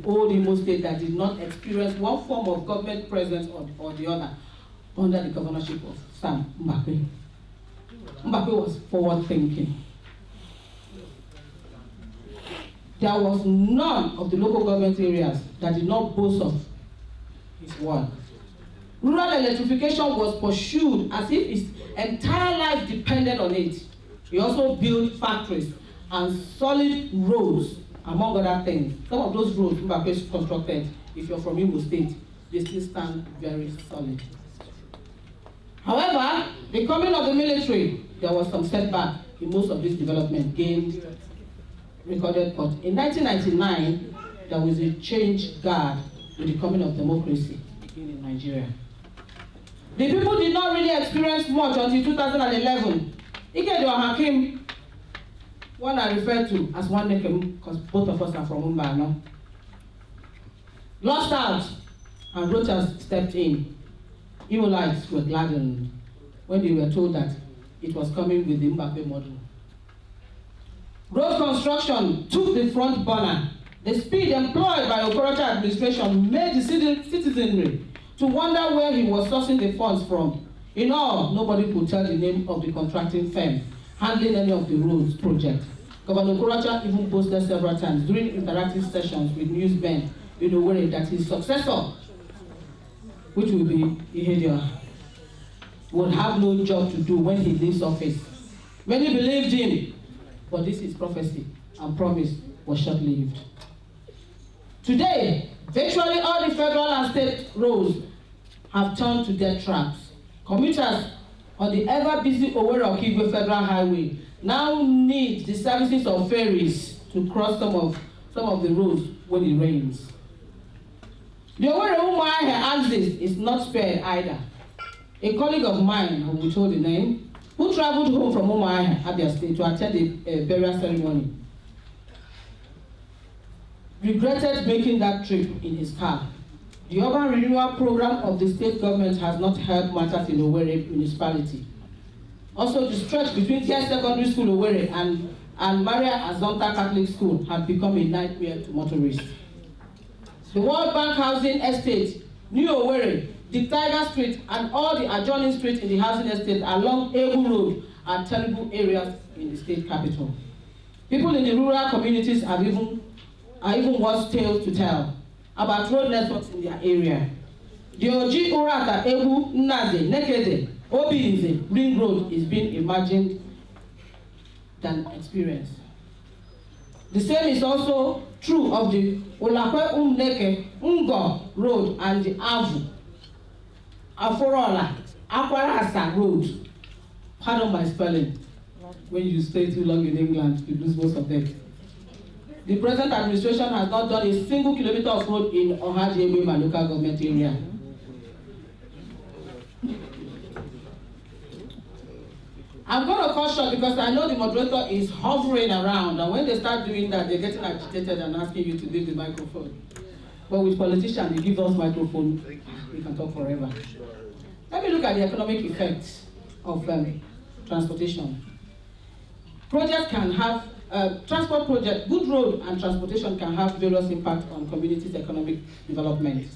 old Imo State that did not experience one form of government presence or the other under the governorship of Sam Mbakwe. Mbakwe was forward-thinking. There was none of the local government areas that did not boast of his word. Rural electrification was pursued as if his entire life depended on it. He also built factories and solid roads, among other things. Some of those roads Mbakwe constructed, if you're from Imo State, they still stand very solid. However, the coming of the military, there was some setback in most of this development gained recorded, but in 1999, there was a change guard with the coming of democracy in Nigeria. The people did not really experience much until 2011. Ikedo Hakim, one I refer to as one Nekem, because both of us are from Umbano, lost out and Rochas stepped in. Imolites were gladdened when they were told that it was coming with the Mbakwe model. Road construction took the front burner. The speed employed by Okorocha administration made the citizenry to wonder where he was sourcing the funds from. In all, nobody could tell the name of the contracting firm handling any of the roads project. Governor Okorocha even boasted several times during interactive sessions with newsmen in Owerri that his successor, which will be Ihedia, would have no job to do when he leaves office. Many believed him, but this is prophecy, and promise was short-lived. Today, virtually all the federal and state roads have turned to death traps. Commuters on the ever-busy Owerri-Okigwe Federal Highway now need the services of ferries to cross some of the roads when it rains. The Owerri-Umuahia axis is not spared either. A colleague of mine, who we told the name, who traveled home from Umuahia, Abia State, to attend a burial ceremony, regretted making that trip in his car. The urban renewal program of the state government has not helped matters in Owerri municipality. Also, the stretch between Care Secondary School Owerri and Maria Azonta Catholic School had become a nightmare to motorists. The World Bank Housing Estate, New Owerri, the Tiger Street, and all the adjoining streets in the housing estate along Egu Road are terrible areas in the state capital. People in the rural communities are even worse tales to tell about road networks in their area. The Oji Urata Egu Naze Nekede Obinze Ring Road is being imagined than experienced. The same is also true of the Olakwe Umneke Ngo Road and the Avu Aforola Akwarasa Road. Pardon my spelling. When you stay too long in England, you lose most of them. The present administration has not done a single kilometer of road in Ohajiegbe local government area. I'm going to cut short because I know the moderator is hovering around, and when they start doing that, they're getting agitated and asking you to leave the microphone. But with politicians, they give us microphone, we can talk forever. Let me look at the economic effects of transportation. Projects can have transport project, good road and transportation can have various impacts on communities' economic development,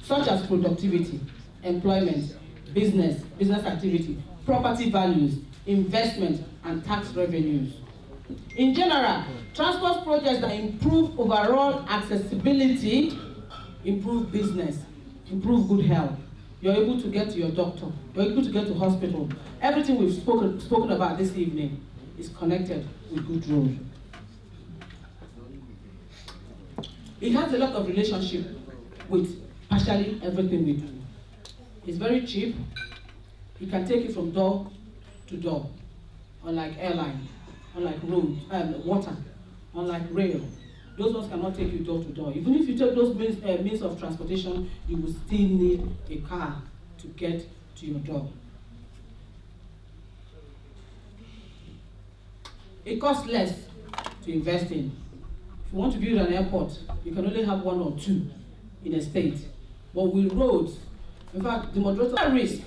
such as productivity, employment, business activity, property values, investment, and tax revenues. In general, transport projects that improve overall accessibility, improve business, improve good health. You're able to get to your doctor. You're able to get to hospital. Everything we've spoken about this evening is connected with good road. It has a lot of relationship with partially everything we do. It's very cheap. You can take it from door to door, unlike airline, unlike road, water, unlike rail. Those ones cannot take you door to door. Even if you take those means of transportation, you will still need a car to get to your door. It costs less to invest in. If you want to build an airport, you can only have 1 or 2 in a state. But with roads, in fact, the moderator risk,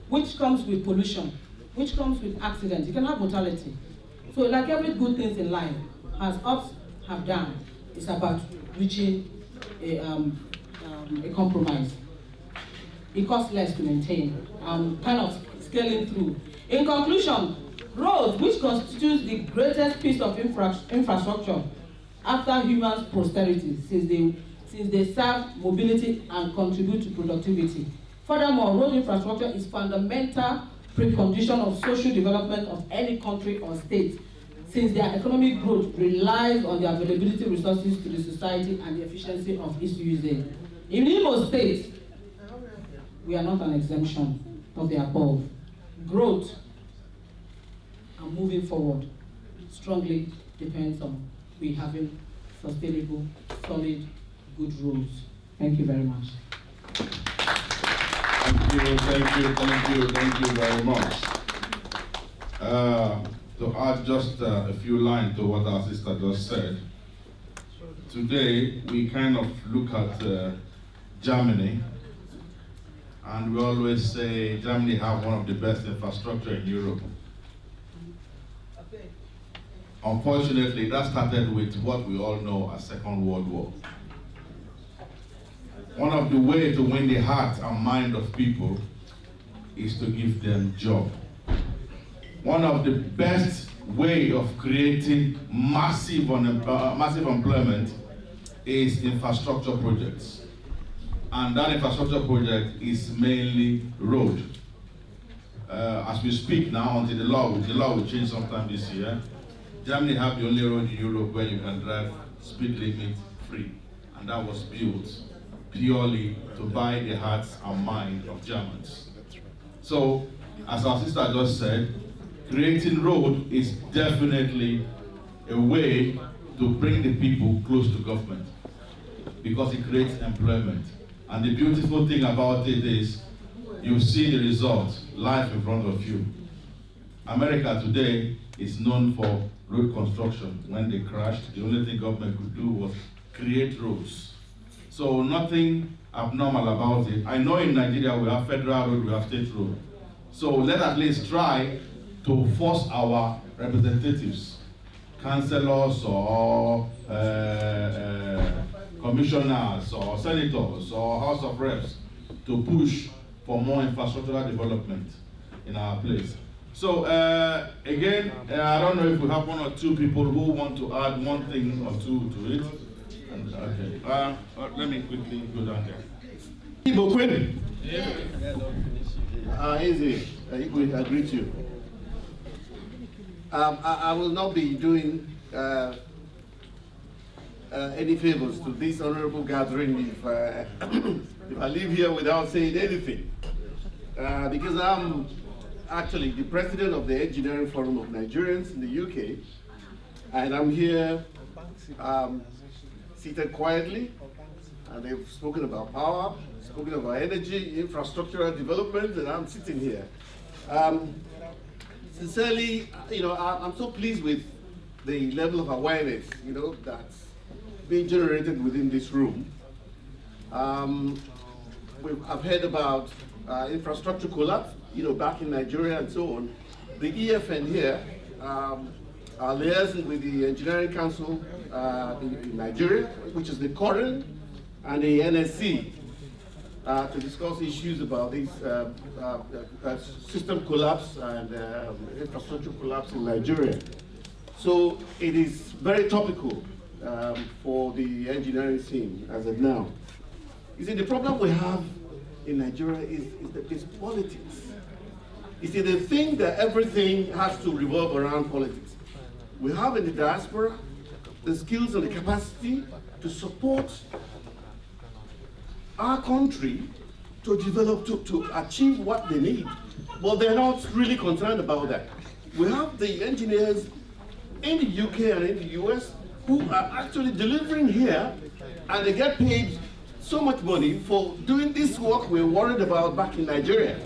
which comes with pollution, which comes with accidents, you can have mortality. So like every good thing in life, has ups, have downs. It's about reaching a compromise. It costs less to maintain, kind of scaling through. In conclusion, roads, which constitutes the greatest piece of infrastructure after human posterity, since they serve mobility and contribute to productivity. Furthermore, road infrastructure is fundamental precondition of social development of any country or state, since their economic growth relies on the availability of resources to the society and the efficiency of its usage. In Imo State, we are not an exemption of the above. Growth and moving forward strongly depends on we having sustainable, solid, good roads. Thank you very much. Thank you very much. To add just a few lines to what our sister just said, today we kind of look at Germany, and we always say Germany have one of the best infrastructure in Europe. Unfortunately, that started with what we all know as Second World War. One of the ways to win the heart and mind of people is to give them job. One of the best way of creating massive employment is infrastructure projects. And that infrastructure project is mainly road. As we speak now, until the law will change sometime this year, Germany have the only road in Europe where you can drive speed limit free. And that was built purely to buy the hearts and mind of Germans. So, as our sister just said, creating road is definitely a way to bring the people close to government, because it creates employment. And the beautiful thing about it is, you see the result live in front of you. America today is known for road construction. When they crashed, the only thing government could do was create roads. So nothing abnormal about it. I know in Nigeria we have federal road, we have state road. So let's at least try to force our representatives, councillors or commissioners or senators or House of Reps, to push for more infrastructural development in our place. So again, I don't know if we have 1 or 2 people who want to add 1 thing or 2 to it. Okay. Let me quickly go down there. Easy. I greet you. I will not be doing any favors to this honorable gathering if I leave here without saying anything. Because I'm actually the president of the Engineering Forum of Nigerians in the UK, and I'm here seated quietly, and they've spoken about power, spoken about energy, infrastructural development, and I'm sitting here. Sincerely, I'm so pleased with the level of awareness, that's being generated within this room. I've heard about infrastructure collapse, back in Nigeria and so on. The EFN here are liaising with the Engineering Council in Nigeria, which is the current, and the NSC to discuss issues about this system collapse and infrastructure collapse in Nigeria. So it is very topical for the engineering scene as of now. You see, the problem we have in Nigeria is politics. You see, they think that everything has to revolve around politics. We have in the diaspora the skills and the capacity to support our country to develop, to achieve what they need. But they're not really concerned about that. We have the engineers in the UK and in the US who are actually delivering here, and they get paid so much money for doing this work we're worried about back in Nigeria.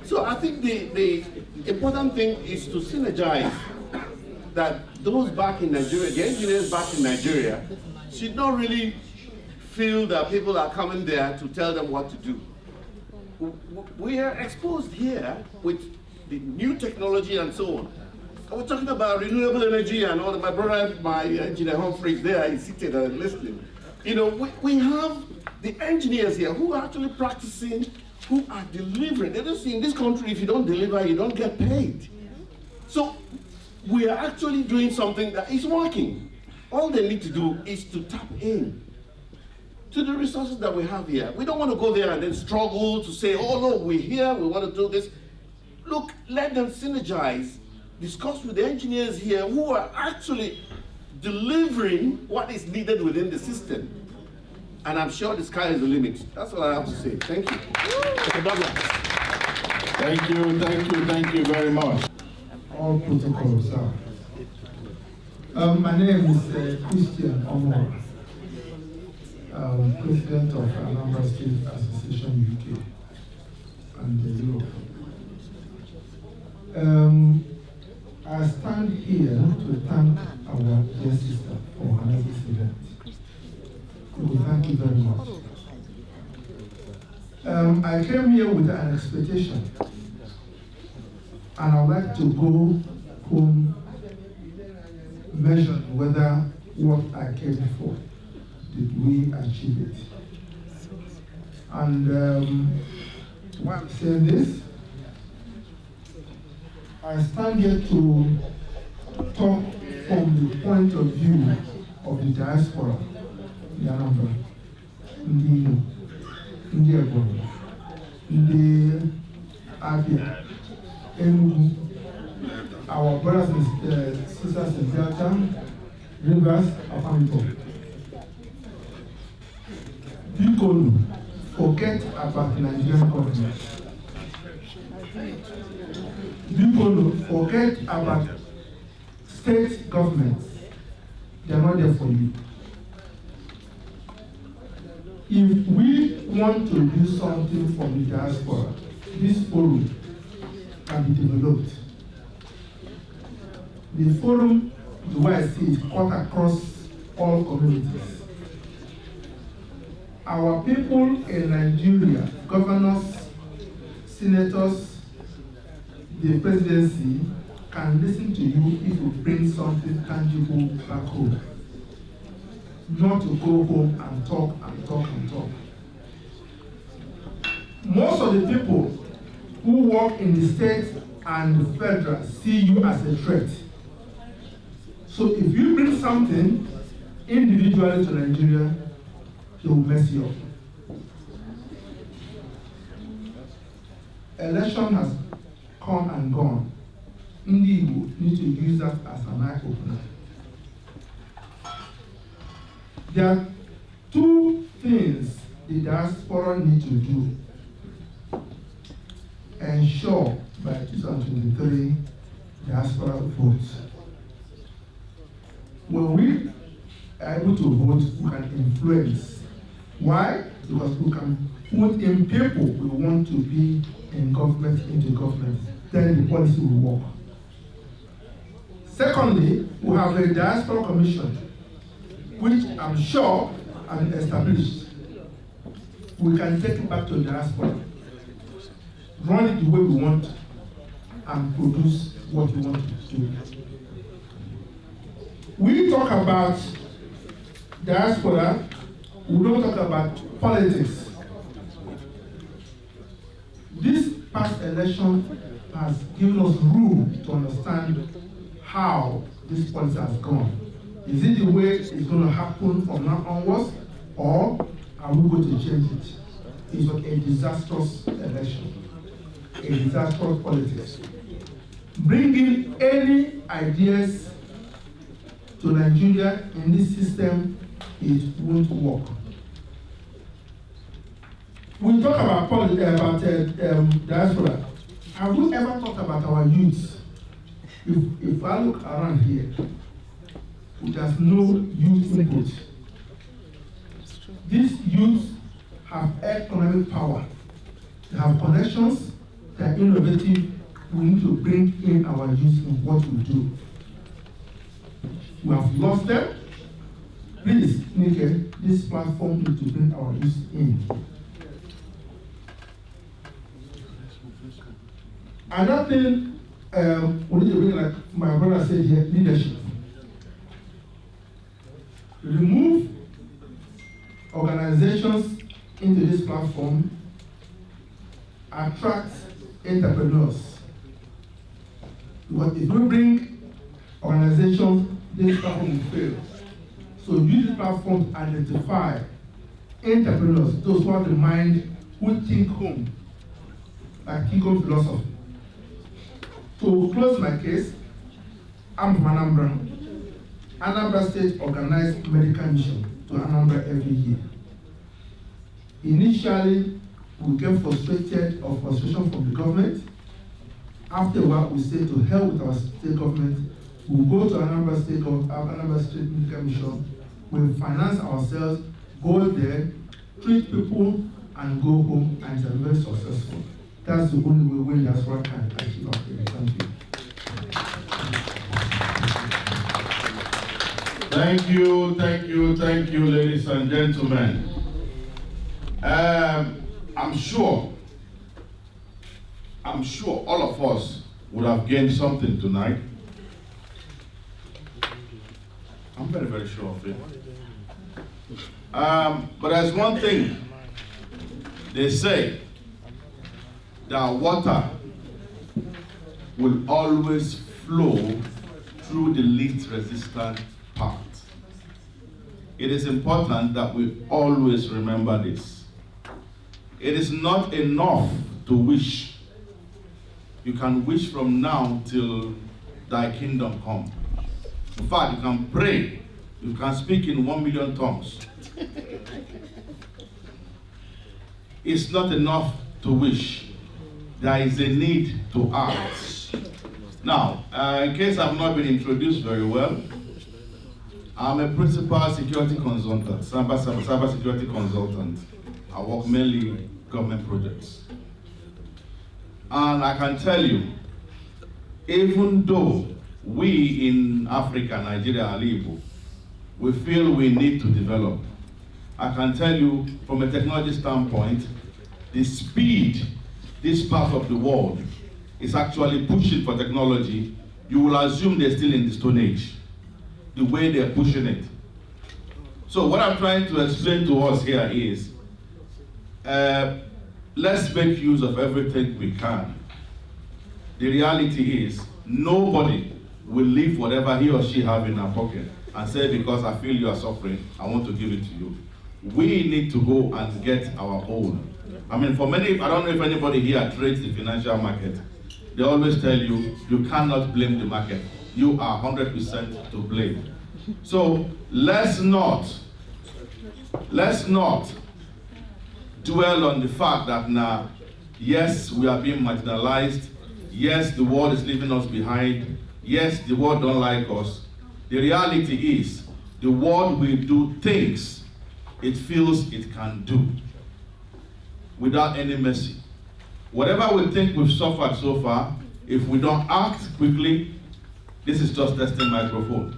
So I think the important thing is to synergize that those back in Nigeria, the engineers back in Nigeria, should not really feel that people are coming there to tell them what to do. We are exposed here with the new technology and so on. I was talking about renewable energy and all. My brother, my engineer Humphrey, there, he's seated and listening. You know, we have the engineers here who are actually practicing, who are delivering. They don't see in this country, if you don't deliver, you don't get paid. So we are actually doing something that is working. All they need to do is to tap in to the resources that we have here. We don't want to go there and then struggle to say, oh no, we're here, we want to do this. Look, let them synergize, discuss with the engineers here who are actually delivering what is needed within the system. And I'm sure the sky is the limit. That's what I have to say. Thank you. Thank you very much. All protocols, sir. My name is Christian Omor, President of Anambra State Association UK and Europe. I stand here to thank our dear sister for her this event. We thank you very much. I came here with an expectation, and I would like to go home measuring whether what I came for, did we achieve it. And why I'm saying this, I stand here to talk from the point of view of the diaspora, the Anambra, the Ebonyi, the Abia, Enugu, our brothers and sisters in Delta, Rivers, Afamipo. People forget about the Nigerian government. People forget about state governments. They are not there for you. If we want to do something for the diaspora, this forum can be developed. The forum, the way I see it, cut across all communities. Our people in Nigeria, governors, senators, the presidency, can listen to you if you bring something tangible back home. Not to go home and talk and talk and talk. Most of the people who work in the state and the federal see you as a threat. So if you bring something individually to Nigeria, they will mess you up. Election has come and gone. Indeed, we need to use that as an eye-opener. There are two things the diaspora need to do. Ensure by 2023 diaspora votes. When we are able to vote, we can influence. Why? Because we can put in people we want to be in government, into government. Then the policy will work. Secondly, we have a diaspora commission, which I'm sure has been established. We can take it back to the diaspora, run it the way we want, and produce what we want to do. We talk about diaspora, we don't talk about politics. This past election has given us room to understand how this policy has gone. Is it the way it's going to happen from now onwards, or and we're going to change it. It was a disastrous election, a disastrous politics. Bringing any ideas to Nigeria in this system, it won't work. We talk about diaspora. Have we ever talked about our youth? If I look around here, there's no youth input. These youths have economic power. They have connections. They are innovative. We need to bring in our youth in what we do. We have lost them. Please, Nikky, this platform needs to bring our youth in. Another thing we need to bring, like my brother said here, leadership. Remove organizations into this platform, attract entrepreneurs. Because if we bring organizations, this platform will fail. So use this platform to identify entrepreneurs, those who have the mind, who think home, like Kiko philosophy. To close my case, I'm from Anambra. Anambra State organized medical mission to Anambra every year. Initially, we get frustrated of frustration from the government. After a while, we say to hell with our state government. We go to Anambra State Medical Mission. We finance ourselves, go there, treat people, and go home, and it's very successful. That's the only way when that's what can achieve our thank you. Thank you, ladies and gentlemen. I'm sure all of us would have gained something tonight. I'm very, very sure of it. But there's one thing they say, that water will always flow through the least resistant part. It is important that we always remember this. It is not enough to wish. You can wish from now till thy kingdom come. In fact, you can pray. You can speak in 1 million tongues. It's not enough to wish. There is a need to act. Now, in case I've not been introduced very well, I'm a principal security consultant, cyber security consultant. I work mainly government projects. And I can tell you, even though we in Africa, Nigeria, Alaigbo, we feel we need to develop, I can tell you from a technology standpoint, the speed this part of the world is actually pushing for technology, you will assume they're still in the Stone Age, the way they're pushing it. So what I'm trying to explain to us here is, let's make use of everything we can. The reality is, nobody will leave whatever he or she have in our pocket and say, because I feel you are suffering, I want to give it to you. We need to go and get our own. I mean, for many, I don't know if anybody here trades the financial market. They always tell you, you cannot blame the market. You are 100% to blame. So let's not dwell on the fact that now, yes, we are being marginalized. Yes, the world is leaving us behind. Yes, the world don't like us. The reality is, the world will do things it feels it can do without any mercy. Whatever we think we've suffered so far, if we don't act quickly, this is just testing microphone.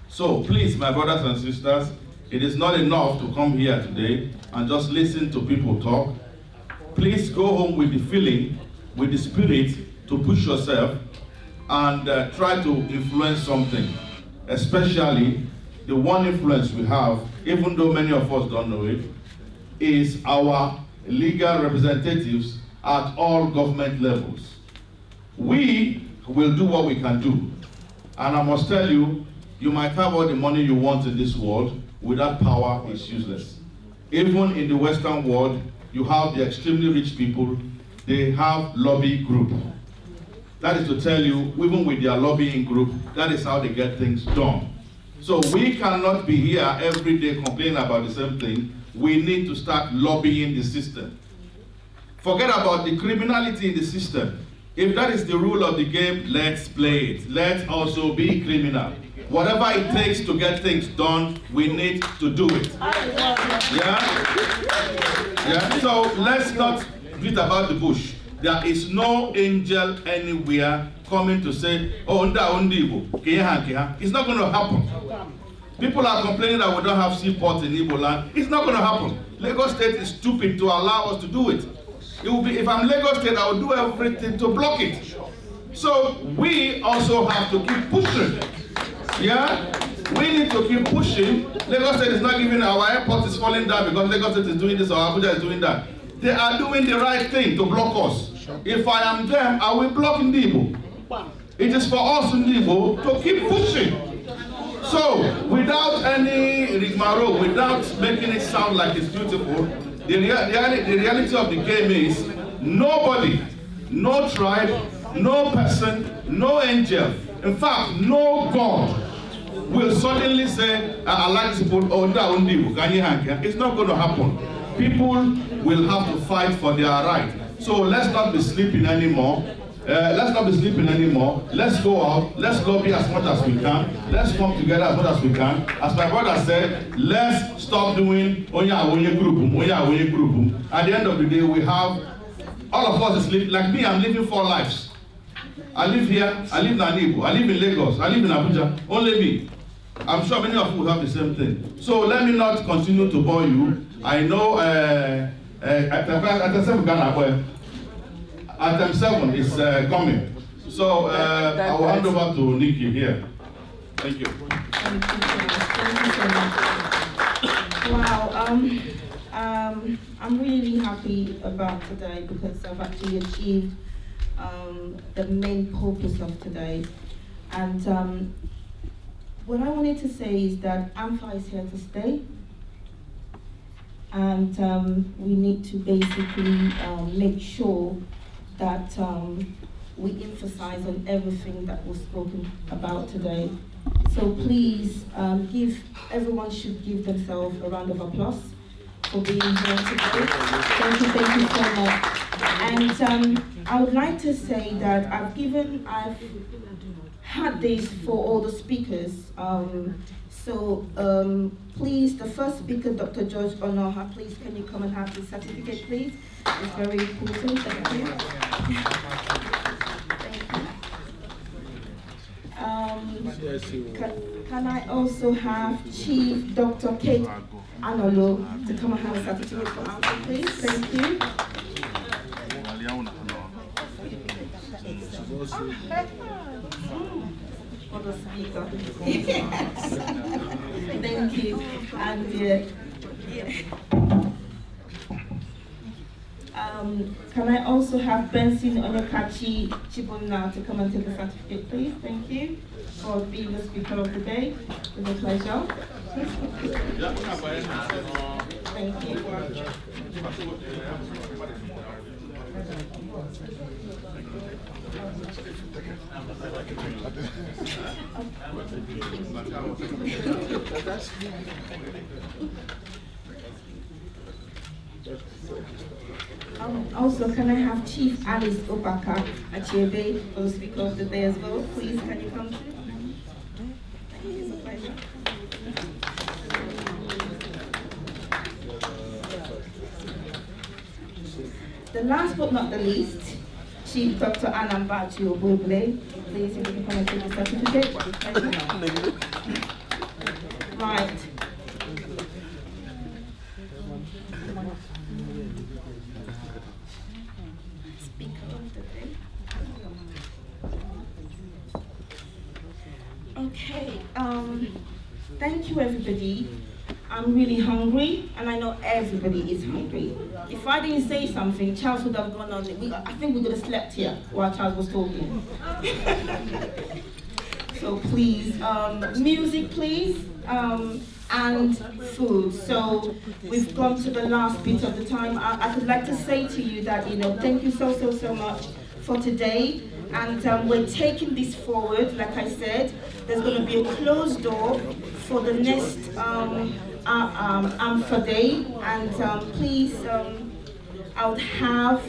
So please, my brothers and sisters, it is not enough to come here today and just listen to people talk. Please go home with the feeling, with the spirit to push yourself and try to influence something. Especially the one influence we have, even though many of us don't know it, is our legal representatives at all government levels. We will do what we can do. And I must tell you, you might have all the money you want in this world, without power, it's useless. Even in the Western world, you have the extremely rich people, they have lobby group. That is to tell you, even with their lobbying group, that is how they get things done. So we cannot be here every day complaining about the same thing. We need to start lobbying the system. Forget about the criminality in the system. If that is the rule of the game, let's play it. Let's also be criminal. Whatever it takes to get things done, we need to do it. Yeah? So let's not beat about the bush. There is no angel anywhere coming to say, oh, it's not going to happen. People are complaining that we don't have seaports in Igbo land. It's not going to happen. Lagos State is stupid to allow us to do it. It will be, if I'm Lagos State, I will do everything to block it. So we also have to keep pushing. Yeah? We need to keep pushing. Lagos State is not giving, our airport is falling down because Lagos State is doing this or Abuja is doing that. They are doing the right thing to block us. If I am them, I will block Ndibo. It is for us Ndibo to keep pushing. So, without any rigmarole, without making it sound like it's beautiful, the reality of the game is nobody, no tribe, no person, no angel, in fact, no God will suddenly say, I like people, oh, it's not going to happen. People will have to fight for their right. So let's not be sleeping anymore. Let's go out. Let's lobby as much as we can. Let's come together as much as we can. As my brother said, let's stop doing Onya group. At the end of the day, we have all of us is living. Like me, I'm living 4 lives. I live here. I live in Alaigbo. I live in Lagos. I live in Abuja. Only me. I'm sure many of you have the same thing. So let me not continue to bore you. I know Item 7 is coming. So I will hand over to Nikky here. Thank you. Thank you so much. Wow, I'm really happy about today because I've actually achieved the main purpose of today. And what I wanted to say is that Amfa is here to stay. And we need to basically make sure that we emphasize on everything that was spoken about today. So please, everyone should give themselves a round of applause for being here today. Thank you so much. And I would like to say that I've had this for all the speakers. Please, the first speaker, Dr. George Onoha, please can you come and have the certificate, please? It's very important. Thank you. Can I also have Chief Dr. Kate Anolo to come and have a certificate for Amfa, please? Thank you. For the speaker. Thank you. And can I also have Benson Onyekachi Chibuna to come and take a certificate, please? Thank you for being the speaker of the day. It's a pleasure. Thank you. Also, can I have Chief Alice Obaka Achebe for the speaker of the day as well? Please, can you come through? It's a pleasure. The last but not the least, Chief Dr. Anambachi Oboble, please, if you can come and take the certificate. Right. Okay, thank you everybody. I'm really hungry, and I know everybody is hungry. If I didn't say something, Charles would have gone on. I think we could have slept here while Charles was talking. So please, music please, and food. So we've gone to the last bit of the time. I would like to say to you that, thank you so much for today. And we're taking this forward, like I said. There's going to be a closed door for the next Amfa Day. And please, I would have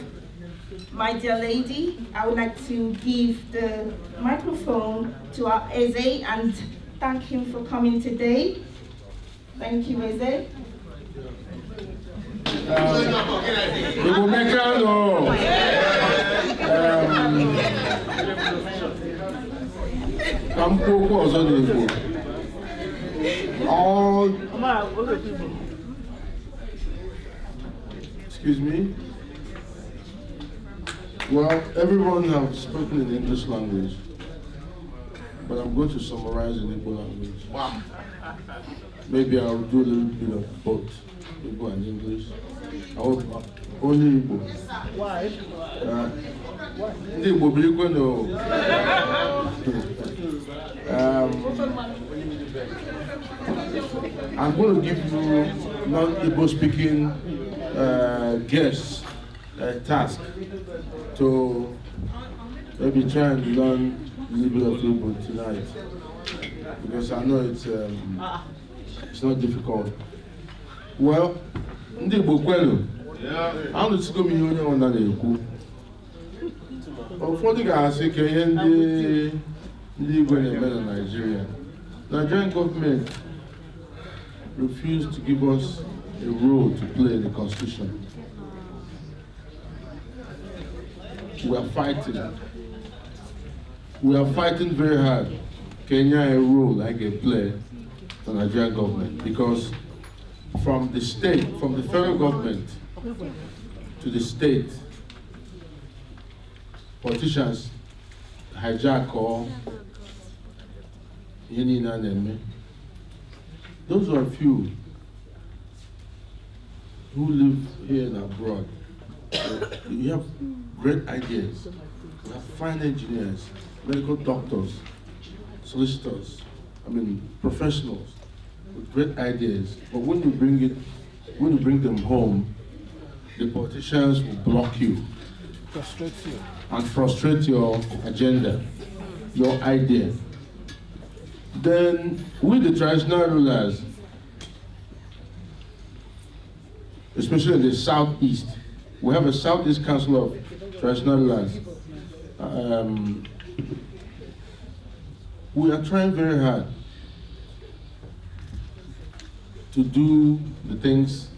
my dear lady, I would like to give the microphone to our Eze and thank him for coming today. Thank you, Eze. Excuse me. Well, everyone has spoken in English language, but I'm going to summarize in Igbo language. Wow. Maybe I'll do a little bit of both, Igbo and English. I hope only Igbo. Why? Igbo, but you're going to. I'm going to give you non-Igbo speaking guests a task to maybe try and learn a little bit of Igbo tonight, because I know it's not difficult. Well, ndị Igbo kwelu, I'm just going to be on that ekwu. Ụfọdụ ga-asị ka ihe ndị Igbo na-eme na Nigeria. Nigerian government refused to give us a role to play in the constitution. We are fighting. We are fighting very hard. Kenya a role like a play the Nigerian government, because from the state, from the federal government to the state, politicians hijack all. Those are a few who live here and abroad. You have great ideas. We have fine engineers, medical doctors, solicitors, professionals with great ideas. But when you bring them home, the politicians will block you, Frustrate you, and frustrate your agenda, your idea. Then we, the traditional rulers, especially in the southeast, we have a Southeast Council of Traditional Rulers. We are trying very hard to do the things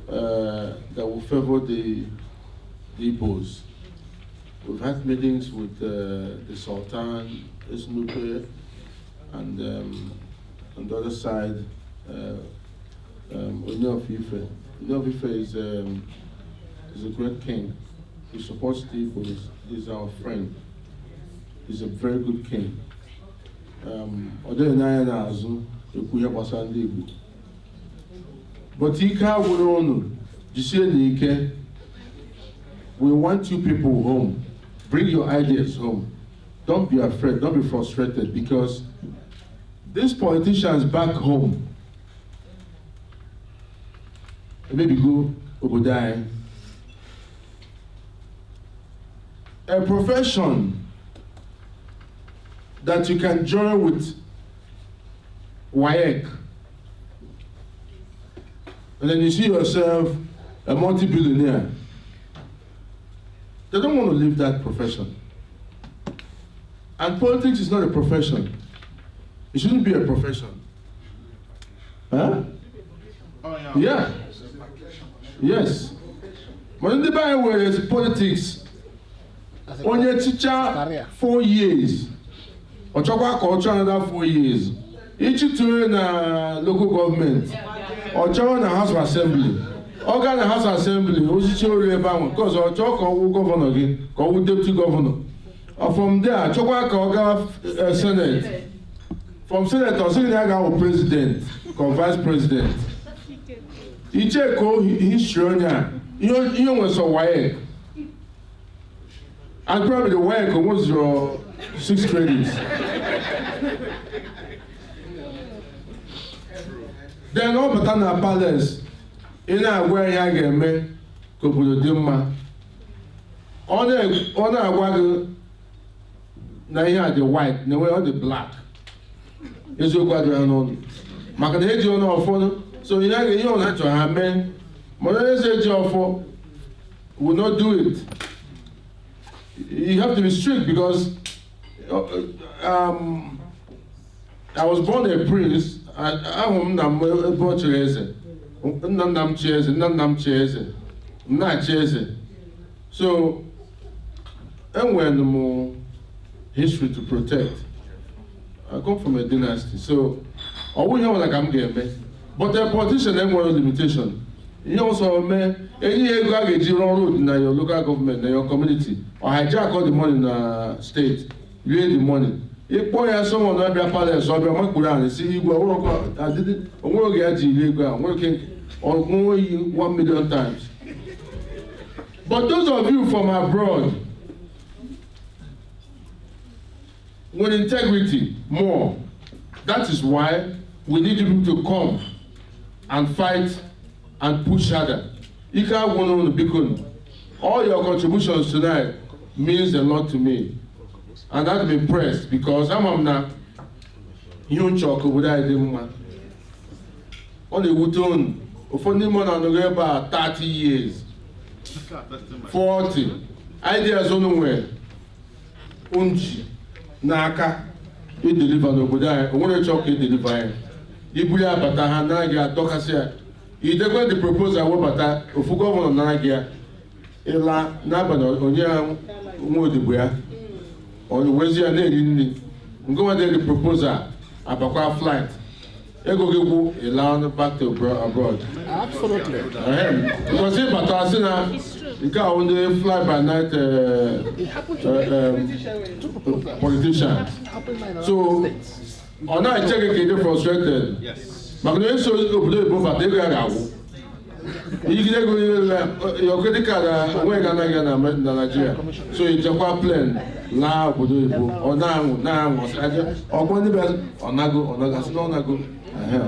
that will favor the Igbos. We've had meetings with the Sultan, Esnupe, and on the other side, Oni of Ife. Oni of Ife is a great king. He supports the Igbos. He's our friend. He's a very good king. But we want you people home. Bring your ideas home. Don't be afraid, don't be frustrated, because these politicians back home, maybe go Obodai, a profession that you can join with WAEC, and then you see yourself a multi-billionaire. They don't want to leave that profession. And politics is not a profession. It shouldn't be a profession. Huh? Oh, yeah. Yeah. Yes. But in the Bible, where there's politics, when you're a teacher 4 years, or culture another 4 years, each to in a local government, or join a house of assembly, organ a house of assembly, because or talk or governor again, or deputy governor. Or from there, Chokwa Senate. From Senate, or Senate, president, or vice president. He check history on you was so wide. And probably the work was your 6 credits. Then all but na palace, in a way I get me, go to the dimma. On a wagon, now you had the white, no way on the black. Is your quadrant on. Macanage on our phone, so you don't have to have men. Mother's age of will not do it. You have to be strict because I was born a prince. I'm not chasing. So, and when the more history to protect, I come from a dynasty. So, I wouldn't know like I'm getting, but the politician ain't one limitation. You also, man, any road in your local government, in your community, or hijack all the money in the state, you the money. If boy has someone that be a palace or be a makuran, see you go, I didn't, I'm working on more 1 million times. But those of you from abroad, with integrity more, that is why we need you to come and fight and push harder. All your contributions tonight means a lot to me. And I'm impressed because I'm not young chalk with I didn't on the Wooton, for Nimon on about 30 years, 40 ideas on the way. Unchi, Naka, it deliver no good. I want to chalk it deliver. Ibuya Bataha Nagia, Tokasia. You don't the proposal about of governor Nagia, Ela Nabano, Onya Modibuya. On the Wednesday and then go and the proposal about flight. Ego go allow back to abroad. Absolutely. Because if Batasina, you can only fly by night politicians. So on I check it frustrated. Yes. But when so both at the you can go your credit card when Nigeria. So you just plan. Now, or now, or when the best, or Nago, or Nago,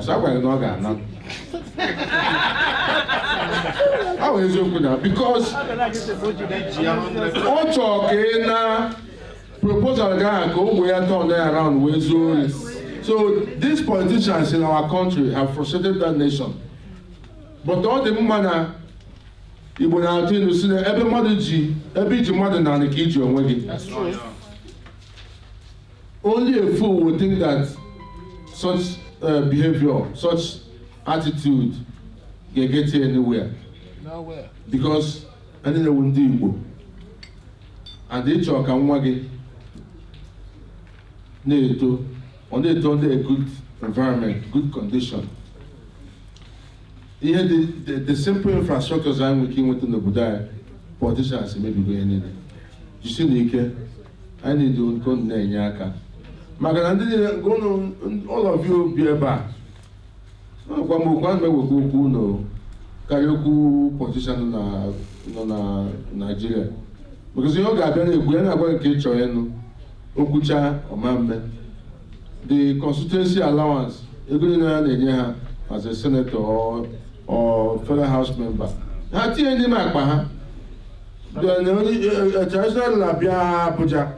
so I know that. How is it good? Because also, proposal go we are turn around with so these politicians in our country have frustrated that nation. But all the manner. Igbo na-atụ ilu si na ebe mmadụ ji ebe iji mmadụ na ka iji onwe gị. Only a fool would think that such behavior, such attitude can get you anywhere. Nowhere. Because I think they will do Igbo. And they talk and wage Neto on a good environment, good condition. Here the simple infrastructures I'm working with in the Buddha politicians maybe going in. You see Nike, I need to go to Nyaka. Magana go all of you be back. One may go no Karyoku politician na Nigeria. Because you got a going to catch your Okucha or Mambe. The constituency allowance, as a senator or federal house member. How do you name Akbaha? The traditional Labia Abuja.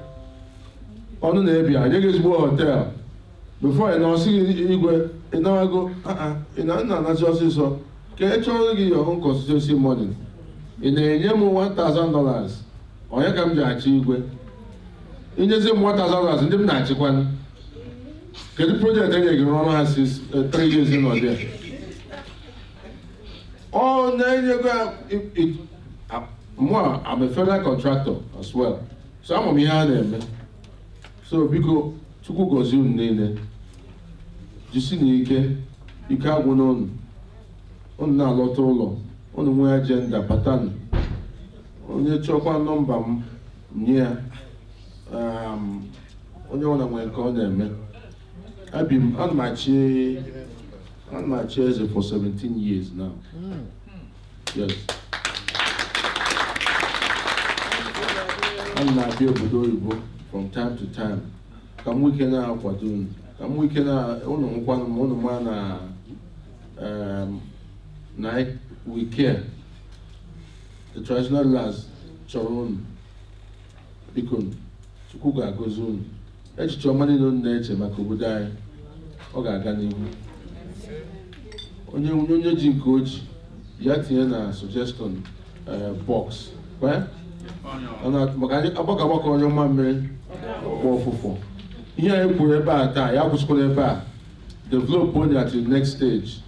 On the Nebia, Yegas Hotel. Before I know, see Igwe, and now I go, not just so. Can you give your own constituency money? In the name of $1,000, or you come to Igwe. In the same $1,000 in the night, one. Can the project that you run since 3 years in or there? Oh, then you go. I'm a federal contractor as well. So I'm here them. So because to go zoom nene. Just see Nike, you can't go on na lot all on the way agenda pattern. On your chopper number near on your one call them. I've been on my chair for 17 years now. Yes. I'm not here obodo from time to time. Come weekend na akwado unu. Come weekend na unu nkwana unu ma na we care. The traditional laws chọrọ unu. Biko Chukwu ga-agọzi unu. Echiche ọma niile unu na-eche maka obodo anyị, ọ ga-aga n'ihu. Onye ji nke oji ya tinye na suggestion box. Maka agbakọ onye ọma mmiri ọkpọ ọfụfụ. Ihe anyị kwuru ebe a taa, ya kwụsịkwara ebe a. Develop onye at the next stage.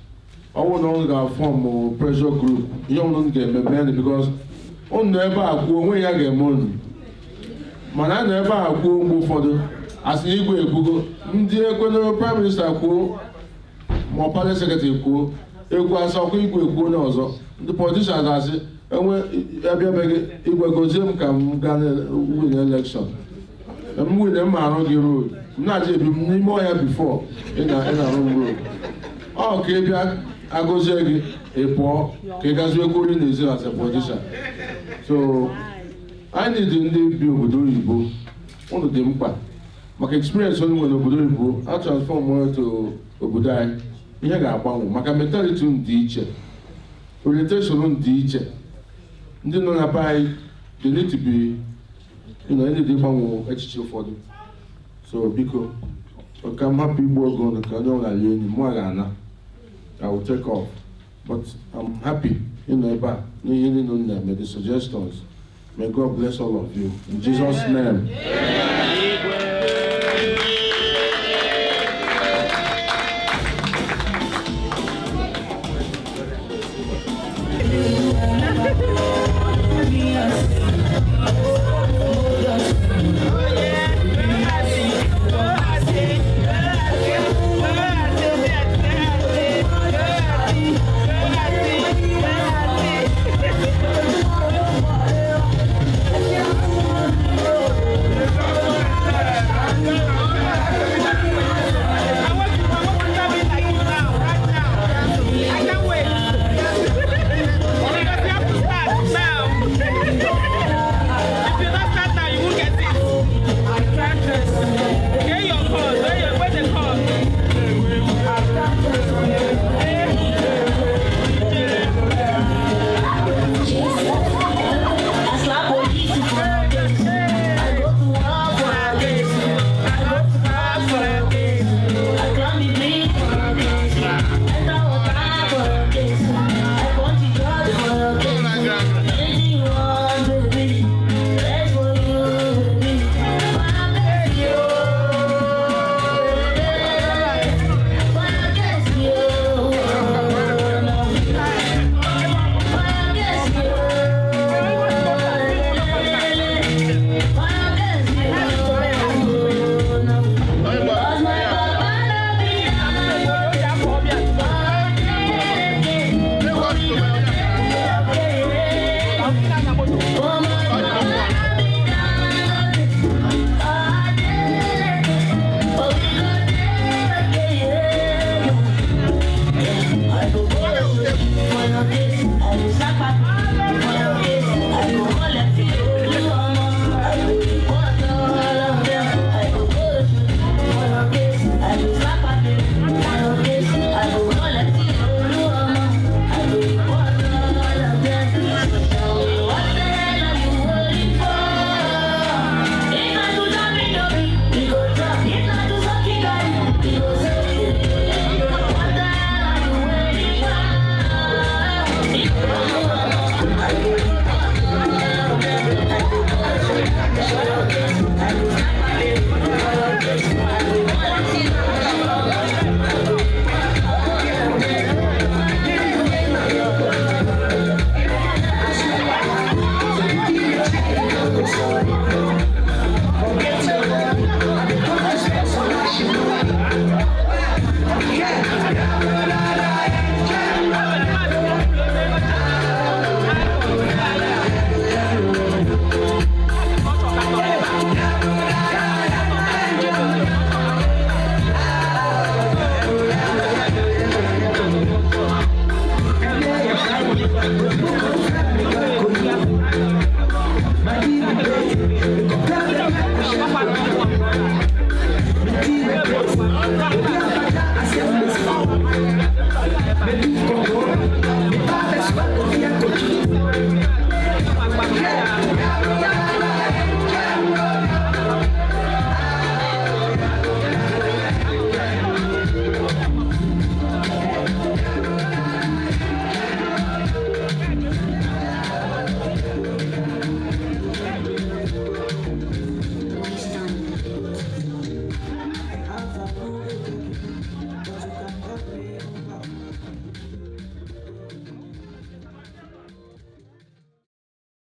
Ọ bụrụ na unu ga-form pressure group, ihe unu ga-eme because unu nọ ebe a kwuo onwe ya ga-eme unu. Mana a nọ ebe a kwuo mgbe ụfọdụ, asị igwe ekwugo, ndị ekwenere prime minister kwuo, ma ọ party secretary kwuo, egwu asọkwa igwe kwuo na ọzọ. Ndị politicians asị, abịabeghị igwe gozie m ka m gaa win election. M win m arụ gị road. M na-aja ebi m n'ime ọhịa before ị na-arụ m road. Ọ ka ị bịa agọzie gị, ị pụọ ka ị gazie ekwori n'ezi as a politician. So I need ndị bi obodo oyibo, ụnụ dị mkpa. Maka experience onye nwere obodo oyibo, a transform onye to obodo anyị, ihe ga-agbanwe. Maka mentality dị iche, orientation dị iche. Ndị nọ na be anyị, they need to be, ndị dị gbanwe echiche ụfọdụ. So biko, ka m hapụ igbu oge ọnụ ka onye ọ ga-ali enyi mụ ga-ana. I will take off. But I'm happy ebe a n'ihe niile na-eme the suggestions. May God bless all of you. In Jesus' name.